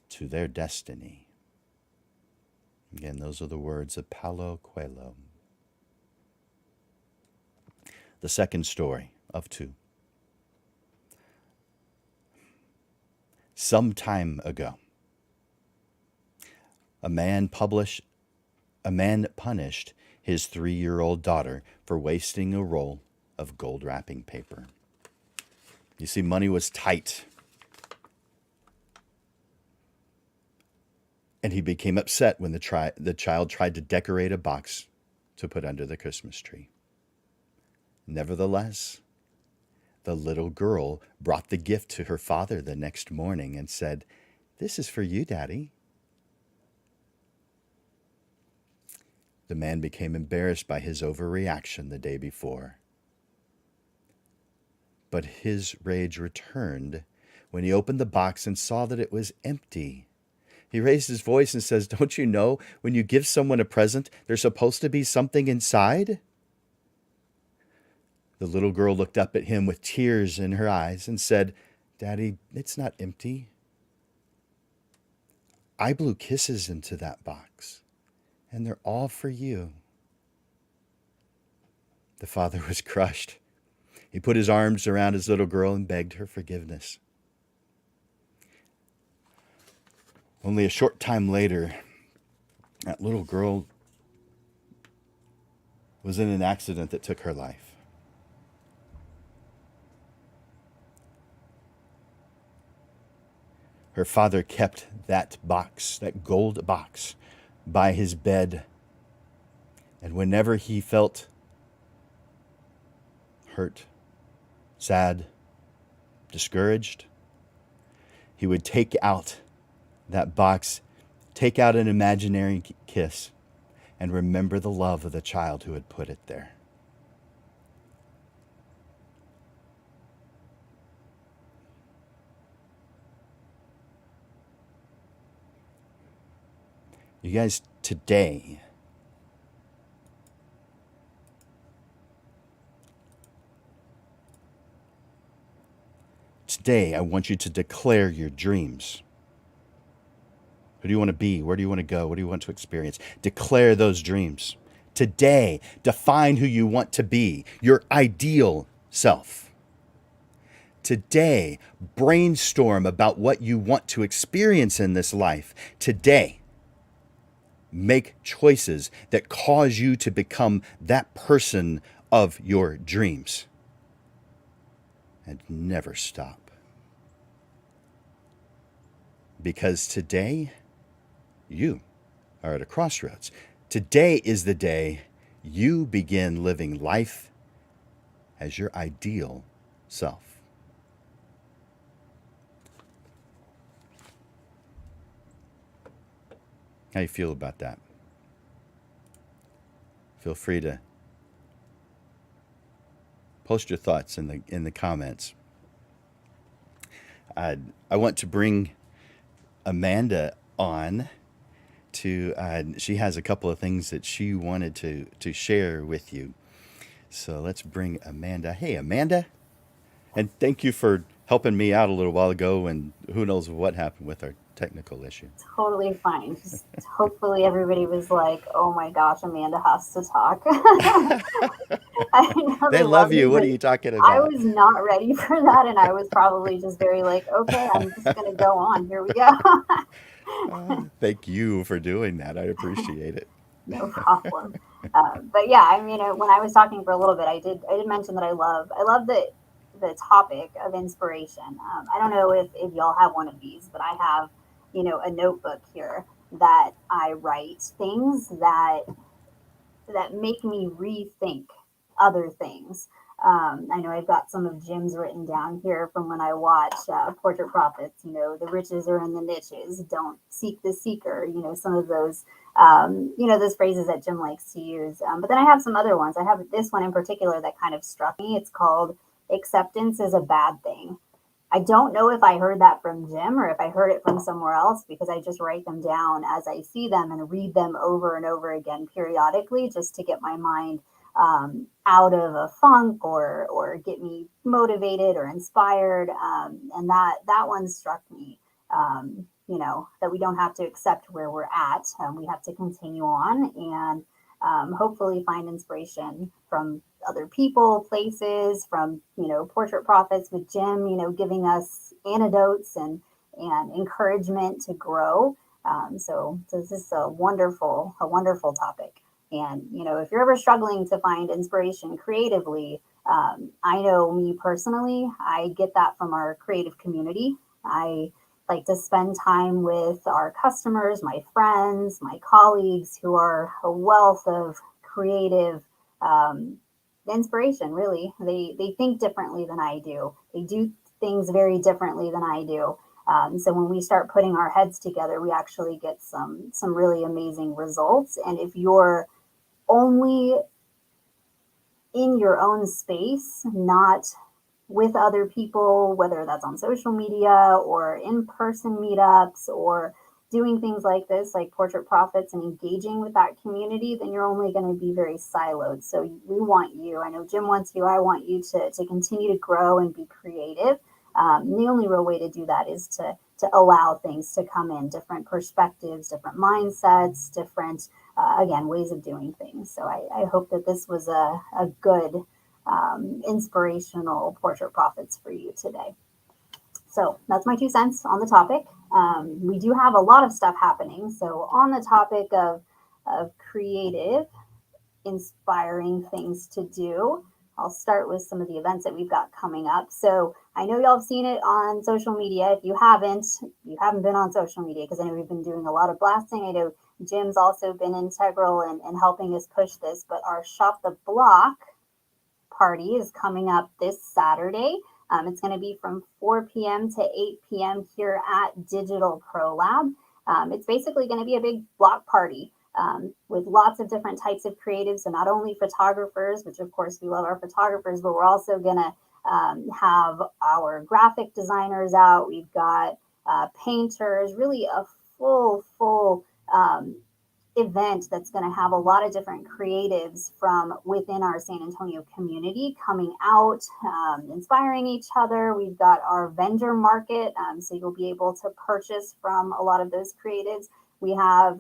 to their destiny. Again, those are the words of Paulo Coelho. the second story of two. Some time ago, a man punished his 3-year-old daughter for wasting a roll of gold wrapping paper. You see, money was tight. And he became upset when the child tried to decorate a box to put under the Christmas tree. Nevertheless, the little girl brought the gift to her father the next morning and said, "This is for you, Daddy." The man became embarrassed by his overreaction the day before. But his rage returned when he opened the box and saw that it was empty. He raised his voice and says, "Don't you know when you give someone a present, there's supposed to be something inside?" The little girl looked up at him with tears in her eyes and said, "Daddy, it's not empty. I blew kisses into that box, and they're all for you." The father was crushed. He put his arms around his little girl and begged her forgiveness. Only a short time later, that little girl was in an accident that took her life. Her father kept that box, that gold box, by his bed. And whenever he felt hurt, sad, discouraged, he would take out that box, take out an imaginary kiss, and remember the love of the child who had put it there. You guys, today, I want you to declare your dreams. Who do you want to be? Where do you want to go? What do you want to experience? Declare those dreams. Today, define who you want to be, your ideal self. Today, brainstorm about what you want to experience in this life. Today, make choices that cause you to become that person of your dreams. And never stop. Because today, you are at a crossroads. Today is the day you begin living life as your ideal self. How do you feel about that? Feel free to post your thoughts in the comments. I want to bring Amanda on to she has a couple of things that she wanted to share with you. So let's bring Amanda. Hey, Amanda. And thank you for helping me out a little while ago, and who knows what happened with our technical issue. Totally fine. Just hopefully everybody was like, "Oh my gosh, Amanda has to talk." I know They love you. What are you talking I about? was not ready for that, and I was probably just very like, "Okay, I'm just gonna go on. Here we go." Thank you for doing that. I appreciate it. No problem. But yeah, I mean, when I was talking for a little bit, I did mention that I love the topic of inspiration. I don't know if y'all have one of these, but I have, a notebook here that I write things that make me rethink other things. I know I've got some of Jim's written down here from when I watched Portrait Prophets. The riches are in the niches. Don't seek the seeker. Some of those, those phrases that Jim likes to use. But then I have some other ones. I have this one in particular that kind of struck me. It's called "Acceptance is a Bad Thing." I don't know if I heard that from Jim or if I heard it from somewhere else, because I just write them down as I see them and read them over and over again periodically, just to get my mind out of a funk or get me motivated or inspired. And that one struck me. That we don't have to accept where we're at. We have to continue on, and hopefully find inspiration from other people, places, from, Portrait Profits with Jim, giving us antidotes and encouragement to grow. So this is a wonderful topic. And, if you're ever struggling to find inspiration creatively, I know me personally, I get that from our creative community. I like to spend time with our customers, my friends, my colleagues who are a wealth of creative um, inspiration. Really, they think differently than I do. They do things very differently than I do. So when we start putting our heads together, we actually get some really amazing results. And if you're only in your own space, not with other people, whether that's on social media or in person meetups or doing things like this, like Portrait Profits, and engaging with that community, then you're only going to be very siloed. So we want you, I know Jim wants you, I want you to continue to grow and be creative. The only real way to do that is to allow things to come in, different perspectives, different mindsets, different, again, ways of doing things. So I hope that this was a good inspirational Portrait Profits for you today. So that's my 2 cents on the topic. We do have a lot of stuff happening. So on the topic of creative, inspiring things to do, I'll start with some of the events that we've got coming up. So I know y'all have seen it on social media. If you haven't been on social media, because I know we've been doing a lot of blasting. I know Jim's also been integral in helping us push this, but our Shop the Block party is coming up this Saturday. It's going to be from 4 p.m. to 8 p.m. here at Digital Pro Lab. It's basically going to be a big block party with lots of different types of creatives. So not only photographers, which of course we love our photographers, but we're also going to have our graphic designers out. We've got painters, really a full event that's going to have a lot of different creatives from within our San Antonio community coming out, inspiring each other. We've got our vendor market, so you'll be able to purchase from a lot of those creatives. We have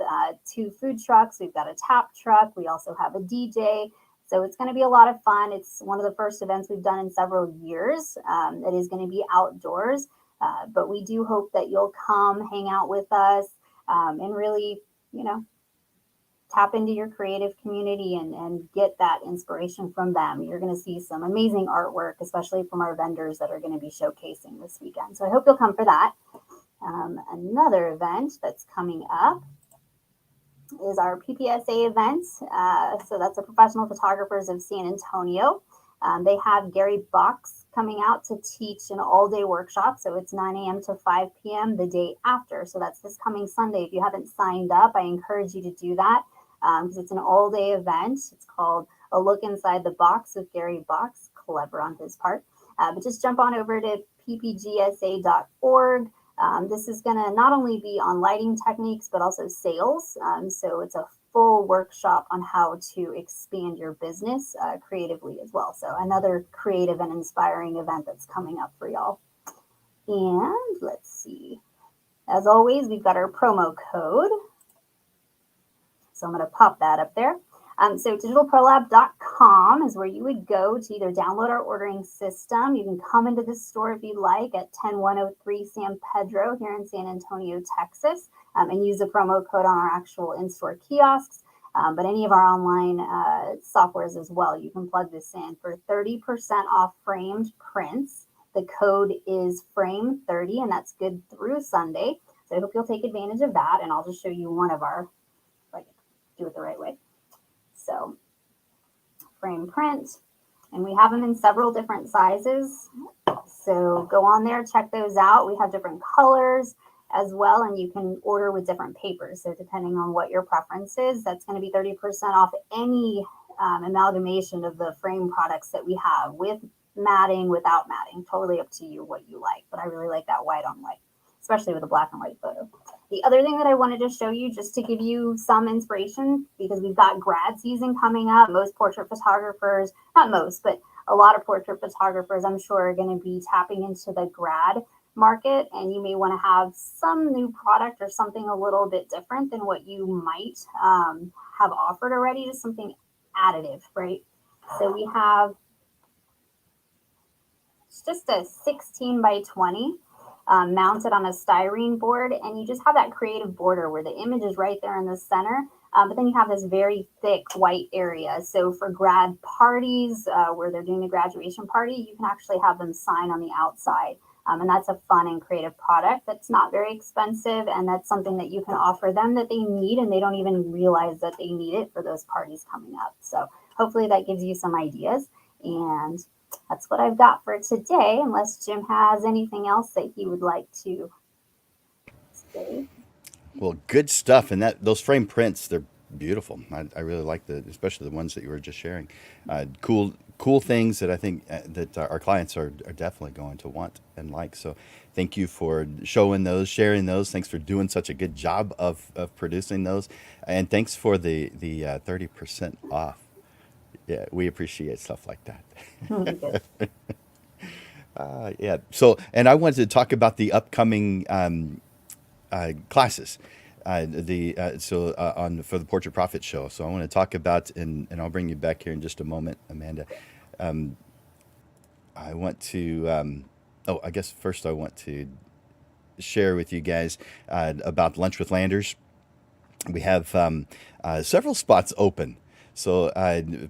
2 food trucks. We've got a tap truck. We also have a DJ. So it's going to be a lot of fun. It's one of the first events we've done in several years. It is going to be outdoors, but we do hope that you'll come hang out with us and really, tap into your creative community and get that inspiration from them. You're going to see some amazing artwork, especially from our vendors that are going to be showcasing this weekend. So I hope you'll come for that. Another event that's coming up is our PPSA event. So that's the Professional Photographers of San Antonio. They have Gary Box coming out to teach an all-day workshop. So it's 9 a.m. to 5 p.m. the day after. So that's this coming Sunday. If you haven't signed up, I encourage you to do that because it's an all-day event. It's called A Look Inside the Box with Gary Box. Clever on his part. But just jump on over to ppgsa.org. This is going to not only be on lighting techniques, but also sales. So it's a full workshop on how to expand your business creatively as well. So another creative and inspiring event that's coming up for y'all. And let's see. As always, we've got our promo code. So I'm going to pop that up there. So digitalprolab.com is where you would go to either download our ordering system. You can come into the store if you'd like at 10103 San Pedro here in San Antonio, Texas, and use the promo code on our actual in-store kiosks. But any of our online softwares as well, you can plug this in for 30% off framed prints. The code is FRAME30, and that's good through Sunday. So I hope you'll take advantage of that, and I'll just show you one of our, do it the right way. So frame print, and we have them in several different sizes. So go on there, check those out. We have different colors as well, and you can order with different papers. So depending on what your preference is, that's going to be 30% off any amalgamation of the frame products that we have, with matting, without matting. Totally up to you what you like, but I really like that white on white, especially with a black and white photo. The other thing that I wanted to show you, just to give you some inspiration, because we've got grad season coming up. Most portrait photographers, not most, but a lot of portrait photographers, I'm sure, are going to be tapping into the grad market, and you may want to have some new product or something a little bit different than what you might have offered already, just something additive, right? So we have it's just a 16 by 20 mounted on a styrene board, and you just have that creative border where the image is right there in the center. But then you have this very thick white area. So for grad parties where they're doing a graduation party, you can actually have them sign on the outside. And that's a fun and creative product that's not very expensive. And that's something that you can offer them that they need, and they don't even realize that they need it for those parties coming up. So hopefully that gives you some ideas. And that's what I've got for today, unless Jim has anything else that he would like to say. Well, good stuff. And those frame prints, they're beautiful. I really like especially the ones that you were just sharing. Cool things that I think that our clients are definitely going to want and like. So thank you for showing those, sharing those. Thanks for doing such a good job of producing those. And thanks for the 30% off. Yeah, we appreciate stuff like that. Good. Yeah. So, and I wanted to talk about the upcoming classes. On for the Portrait Profit Show. So I want to talk about, and I'll bring you back here in just a moment, Amanda. I want to. I guess first I want to share with you guys about Lunch with Landers. We have several spots open. So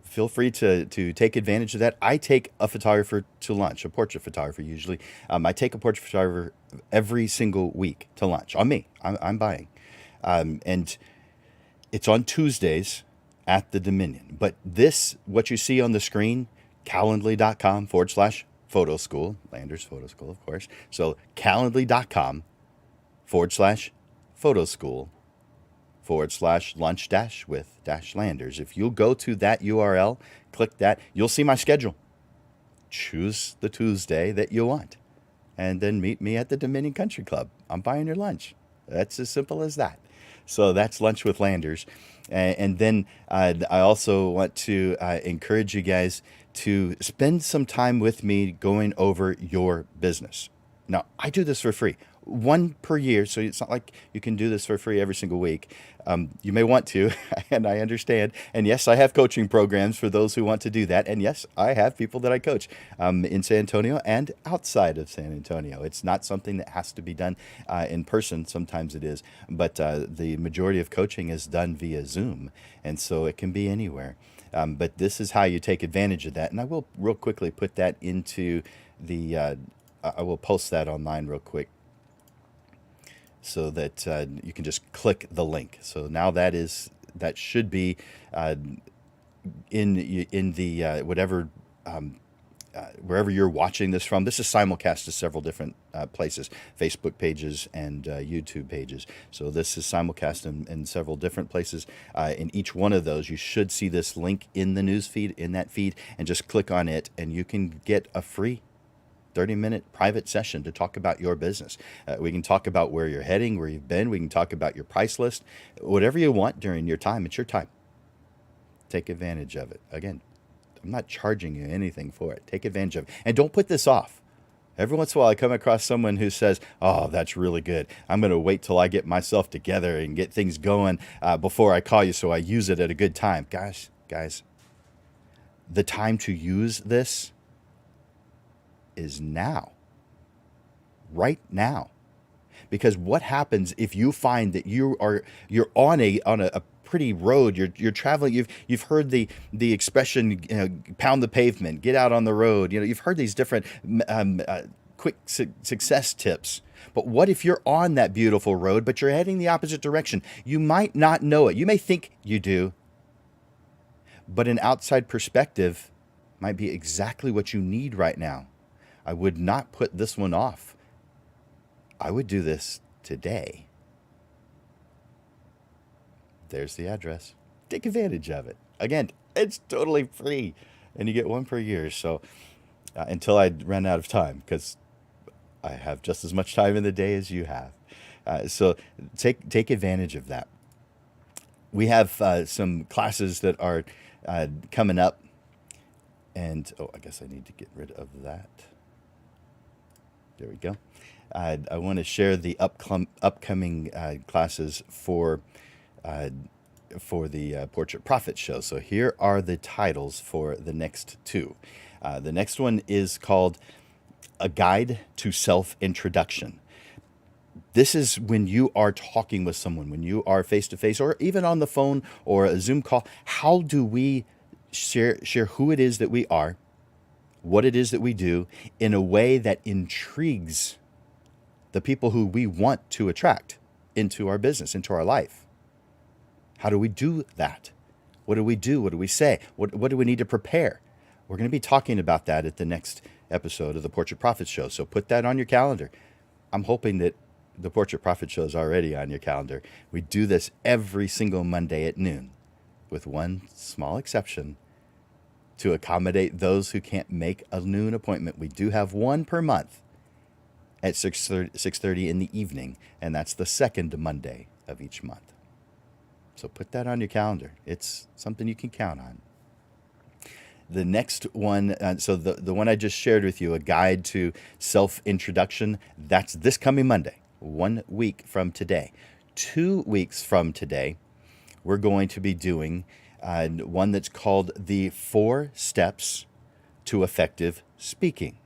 feel free to take advantage of that. I take a photographer to lunch, a portrait photographer usually. I take a portrait photographer every single week to lunch on me. I'm buying. And it's on Tuesdays at the Dominion. But what you see on the screen, calendly.com/photo school, Landers Photo School, of course. So calendly.com/photo school /lunch with Landers. If you'll go to that URL, click that, you'll see my schedule. Choose the Tuesday that you want, and then meet me at the Dominion Country Club. I'm buying your lunch. That's as simple as that. So that's Lunch with Landers. And then I also want to encourage you guys to spend some time with me going over your business. Now, I do this for free, one per year, so it's not like you can do this for free every single week. You may want to, and I understand. And yes, I have coaching programs for those who want to do that. And yes, I have people that I coach in San Antonio and outside of San Antonio. It's not something that has to be done in person. Sometimes it is, but the majority of coaching is done via Zoom, and so it can be anywhere. But this is how you take advantage of that. And I will real quickly put that into the I will post that online real quick so that you can just click the link. So now that should be in the whatever wherever you're watching this from. This is simulcast to several different places, Facebook pages and YouTube pages. So this is simulcast in several different places. In each one of those, you should see this link in the news feed, in that feed, and just click on it, and you can get a free 30-minute private session to talk about your business. We can talk about where you're heading, where you've been. We can talk about your price list, whatever you want during your time. It's your time. Take advantage of it. Again, I'm not charging you anything for it. Take advantage of it. And don't put this off. Every once in a while, I come across someone who says, "Oh, that's really good. I'm going to wait till I get myself together and get things going before I call you so I use it at a good time." Guys, the time to use this is now. Right now. Because what happens if you find that you're on a pretty road, you're traveling, you've heard the expression, pound the pavement, get out on the road, you've heard these different quick success tips. But what if you're on that beautiful road, but you're heading the opposite direction? You might not know it. You may think you do, but an outside perspective might be exactly what you need right now. I would not put this one off. I would do this today. There's the address. Take advantage of it. Again, it's totally free, and you get one per year. So until I run out of time, because I have just as much time in the day as you have. So take advantage of that. We have some classes that are coming up, and I guess I need to get rid of that. There we go. I want to share the upcoming classes uh, for the Portrait Prophet show. So here are the titles for the next two. The next one is called A Guide to Self Introduction. This is when you are talking with someone, when you are face to face, or even on the phone or a Zoom call. How do we share who it is that we are, what it is that we do, in a way that intrigues the people who we want to attract into our business, into our life? How do we do that? What do we do? What do we say? What do we need to prepare? We're going to be talking about that at the next episode of the Portrait Prophet Show. So put that on your calendar. I'm hoping that the Portrait Prophet Show is already on your calendar. We do this every single Monday at noon, with one small exception to accommodate those who can't make a noon appointment. We do have one per month at 6:30 in the evening, and that's the second Monday of each month. So put that on your calendar. It's something you can count on. The next one, so the one I just shared with you, A Guide to Self-Introduction, that's this coming Monday, 1 week from today. 2 weeks from today, we're going to be doing one that's called the 4 Steps to Effective Speaking.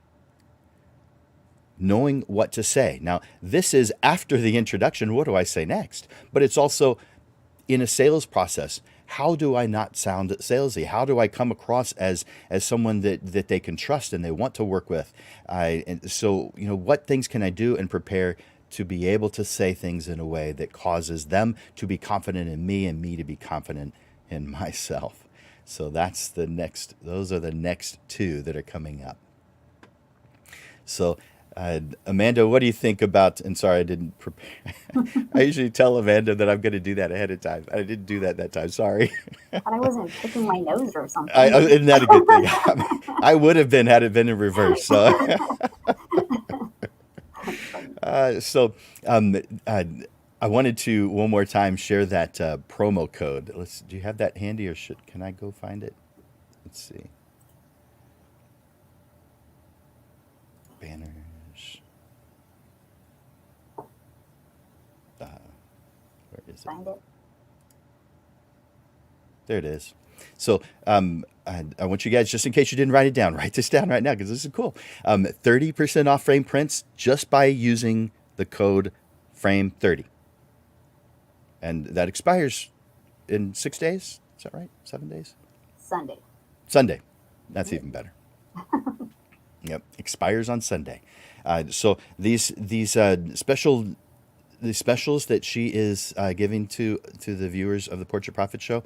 Knowing what to say. Now, this is after the introduction. What do I say next? But it's also in a sales process. How do I not sound salesy? How do I come across as someone that they can trust and they want to work with? And so, what things can I do and prepare to be able to say things in a way that causes them to be confident in me and me to be confident in myself? So those are the next 2 that are coming up. So, Amanda, what do you think about, and sorry, I didn't prepare. I usually tell Amanda that I'm going to do that ahead of time. I didn't do that time. Sorry. Thought I wasn't picking my nose or something. Isn't that a good thing? I would have been had it been in reverse. So, I wanted to one more time share that promo code. Do you have that handy, or can I go find it? Let's see. Banners. Where is it? Find it. There it is. So I want you guys, just in case you didn't write it down, write this down right now because this is cool. 30% off frame prints just by using the code FRAME30. And that expires in 6 days. Is that right? 7 days? Sunday. That's even better. Yep, expires on Sunday. So these specials that she is giving to the viewers of the Portrait Prophet Show,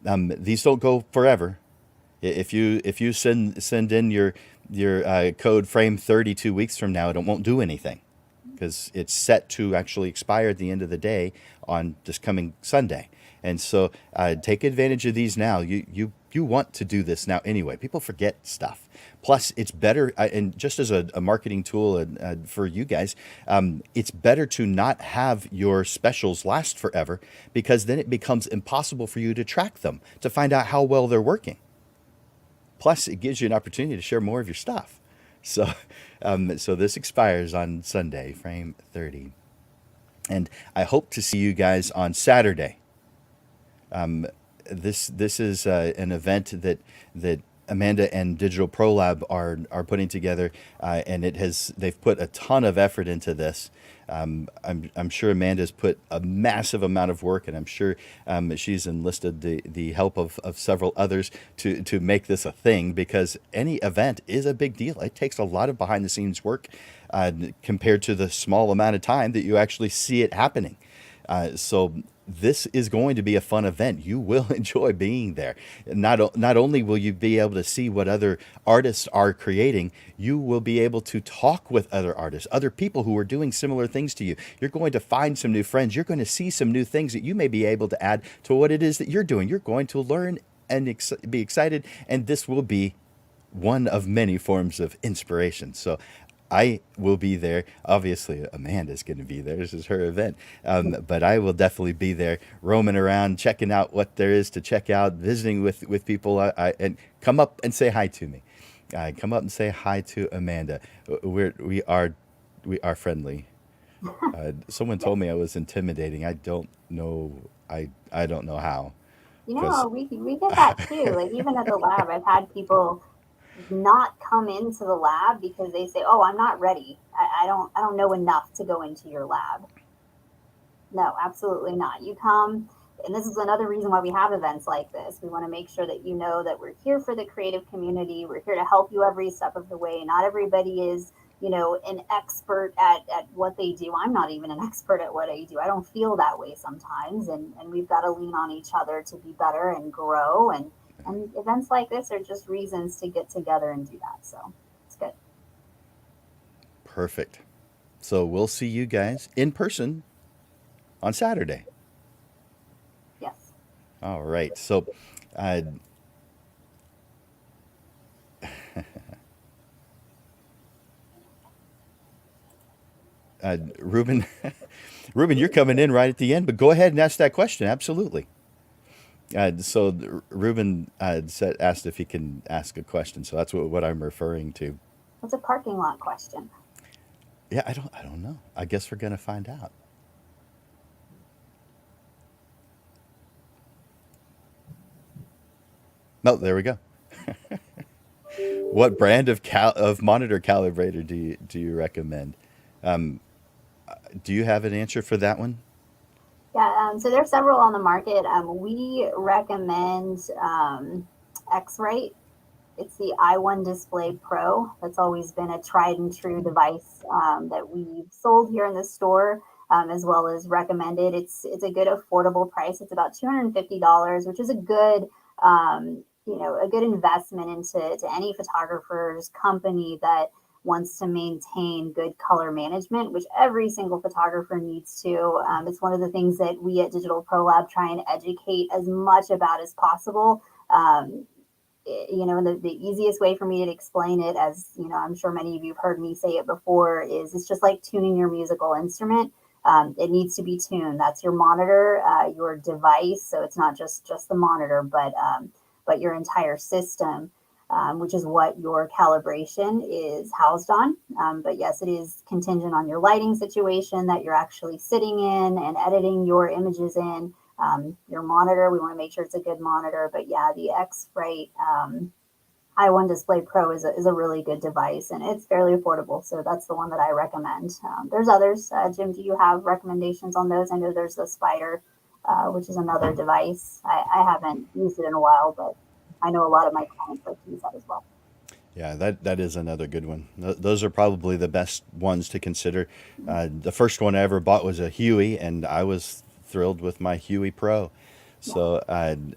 these don't go forever. If you send in your code FRAME30 2 weeks from now, it won't do anything because it's set to actually expire at the end of the day on this coming Sunday. And so take advantage of these now. You want to do this now anyway. People forget stuff. Plus, it's better, and just as a marketing tool for you guys, it's better to not have your specials last forever because then it becomes impossible for you to track them, to find out how well they're working. Plus, it gives you an opportunity to share more of your stuff. So, so this expires on Sunday, FRAME30. And I hope to see you guys on Saturday. This is an event that Amanda and Digital Pro Lab are putting together, and they've put a ton of effort into this. I'm sure Amanda's put a massive amount of work, and I'm sure she's enlisted the help of several others to make this a thing, because any event is a big deal. It takes a lot of behind the scenes work compared to the small amount of time that you actually see it happening. So this is going to be a fun event. You will enjoy being there. Not only will you be able to see what other artists are creating, you will be able to talk with other artists, other people who are doing similar things to you. You're going to find some new friends. You're going to see some new things that you may be able to add to what it is that you're doing. You're going to learn and be excited, and this will be one of many forms of inspiration. So I will be there. Obviously, Amanda's going to be there. This is her event. But I will definitely be there, roaming around, checking out what there is to check out, visiting with people. And come up and say hi to me. Come up and say hi to Amanda. We are we are friendly. Someone told me I was intimidating. I don't know. I don't know how. You Because know, we get that too. Like even at the lab, I've had people not come into the lab because they say, "Oh, I'm not ready. I don't know enough to go into your lab." No, absolutely not. You come, and this is another reason why we have events like this. We want to make sure that you know that we're here for the creative community. We're here to help you every step of the way. Not everybody is, an expert at what they do. I'm not even an expert at what I do. I don't feel that way sometimes, and we've got to lean on each other to be better and grow. And events like this are just reasons to get together and do that. So it's good. perfect. So we'll see you guys in person on Saturday. Yes. All right. So, uh, Ruben, Ruben, you're coming in right at the end, but go ahead and ask that question. Absolutely. Ruben asked if he can ask a question. So that's what I'm referring to. What's a parking lot question? Yeah, I don't know. I guess we're gonna find out. No, there we go. What brand of monitor calibrator do you recommend? Um, do you have an answer for that one? Yeah, so there's several on the market. We recommend X-Rite. It's the i1 Display Pro. That's always been a tried and true device that we've sold here in the store, as well as recommended. It's a good affordable price. It's about $250, which is a good a good investment into to any photographer's company that wants to maintain good color management, which every single photographer needs to. It's one of the things that we at Digital Pro Lab try and educate as much about as possible. And the easiest way for me to explain it, as I'm sure many of you have heard me say it before, is it's just like tuning your musical instrument. It needs to be tuned. That's your monitor, your device. So it's not just the monitor, but your entire system, which is what your calibration is housed on. But yes, it is contingent on your lighting situation that you're actually sitting in and editing your images in. Your monitor, we want to make sure it's a good monitor. But yeah, the X-Rite i1 Display Pro is a really good device, and it's fairly affordable. So that's the one that I recommend. There's others. Jim, do you have recommendations on those? I know there's the Spider, which is another device. I haven't used it in a while, but I know a lot of my clients like to use that as well. Yeah, that is another good one. Those are probably the best ones to consider. The first one I ever bought was a Huey, and I was thrilled with my Huey Pro. Yeah.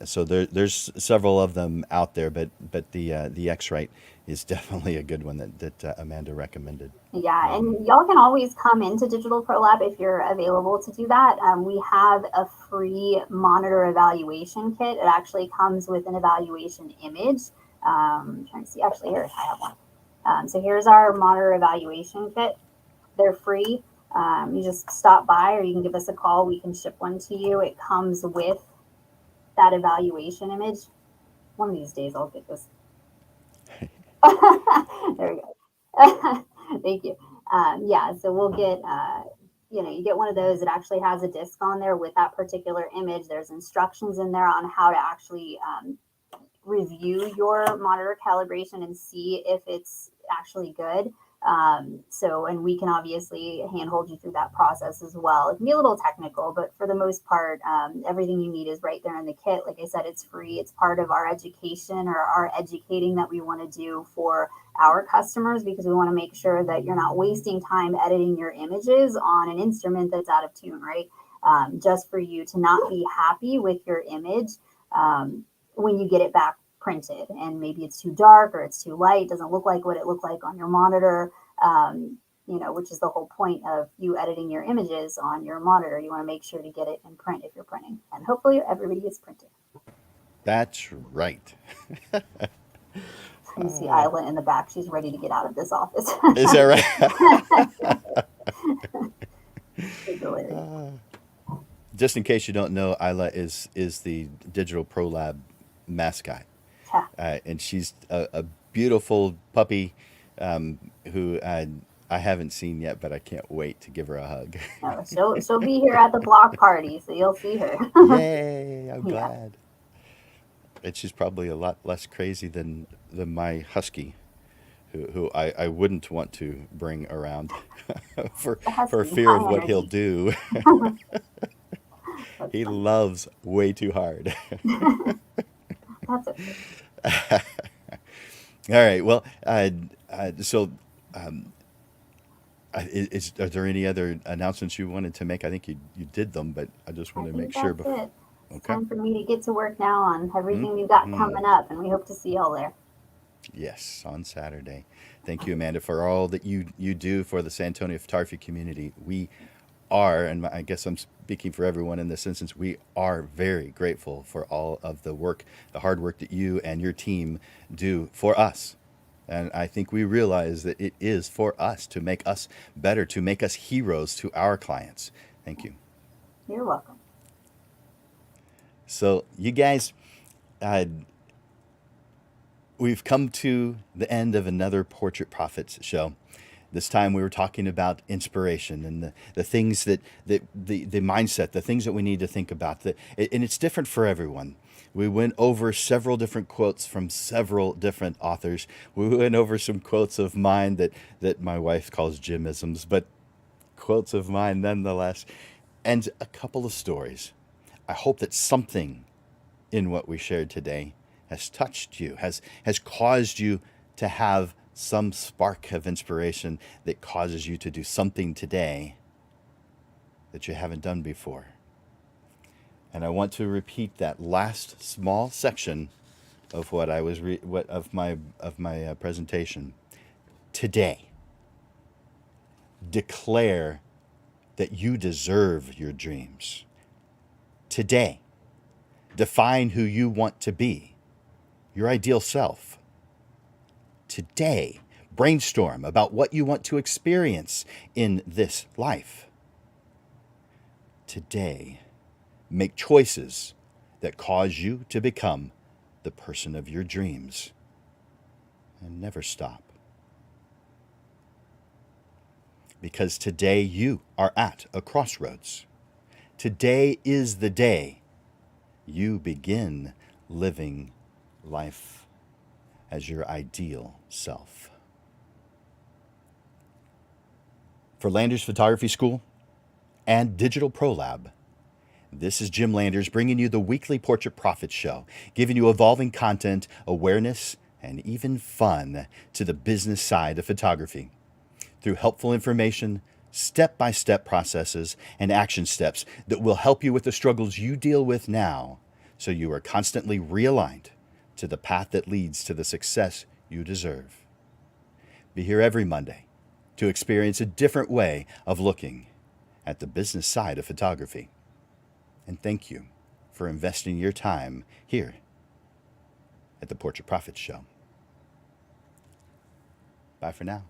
So there's several of them out there, but the X-Rite is definitely a good one that Amanda recommended. Yeah, Um, and y'all can always come into Digital Pro Lab if you're available to do that. We have a free monitor evaluation kit. It actually comes with an evaluation image. I'm trying to see, actually, here, I have one. So here's our monitor evaluation kit. They're free. You just stop by or you can give us a call. We can ship one to you. It comes with that evaluation image. One of these days I'll get this. There we go. Thank you. Yeah, so we'll get, you get one of those. It actually has a disc on there with that particular image. There's instructions in there on how to actually review your monitor calibration and see if it's actually good. And we can obviously handhold you through that process as well. It can be a little technical, but for the most part, everything you need is right there in the kit. Like I said, it's free. It's part of our education or our educating that we want to do for our customers, because we want to make sure that you're not wasting time editing your images on an instrument that's out of tune, right? Just for you to not be happy with your image. When you get it back printed and maybe it's too dark or it's too light, doesn't look like what it looked like on your monitor, which is the whole point of you editing your images on your monitor. You want to make sure to get it in print if you're printing, and hopefully everybody is printing. that's right. You see Isla in the back. She's ready to get out of this office. Is that right? It's hilarious. Just in case you don't know, Isla is the Digital Pro Lab mascot, Yeah. and she's a beautiful puppy who I haven't seen yet, but I can't wait to give her a hug. No, she'll be here at the block party, so you'll see her. Yay! I'm Yeah. glad. And she's probably a lot less crazy than my husky, who I wouldn't want to bring around for The husky, fear of high what he'll energy. do. That's He funny. loves way too hard. That's okay. All right. Well, so are there any other announcements you wanted to make? I think you did them, but I just I want to make think sure. that's it. It's Okay. time for me to get to work now on everything we've got Hmm. coming up, and we hope to see y'all there. Yes, on Saturday. Thank you, Amanda, for all that you do for the San Antonio photography community. We are, and I guess I'm speaking for everyone in this instance, we are very grateful for all of the work, the hard work that you and your team do for us. And I think we realize that it is for us to make us better, to make us heroes to our clients. Thank you. You're welcome. So, you guys, uh, we've come to the end of another Portrait Prophets show. This time we were talking about inspiration and the things the mindset, the things that we need to think about. And it's different for everyone. We went over several different quotes from several different authors. We went over some quotes of mine that my wife calls Jimisms, but quotes of mine nonetheless, and a couple of stories. I hope that something in what we shared today has touched you, has caused you to have some spark of inspiration that causes you to do something today that you haven't done before. And I want to repeat that last small section of what I was of my presentation. Today, declare that you deserve your dreams. Today, define who you want to be, your ideal self. Today, brainstorm about what you want to experience in this life. Today, make choices that cause you to become the person of your dreams. And never stop. Because today you are at a crossroads. Today is the day you begin living life as your ideal self. For Landers Photography School and Digital Pro Lab, this is Jim Landers bringing you the weekly Portrait Prophets Show, giving you evolving content, awareness, and even fun to the business side of photography. Through helpful information, step-by-step processes, and action steps that will help you with the struggles you deal with now, so you are constantly realigned to the path that leads to the success you deserve. Be here every Monday to experience a different way of looking at the business side of photography. And thank you for investing your time here at the Portrait Prophets Show. Bye for now.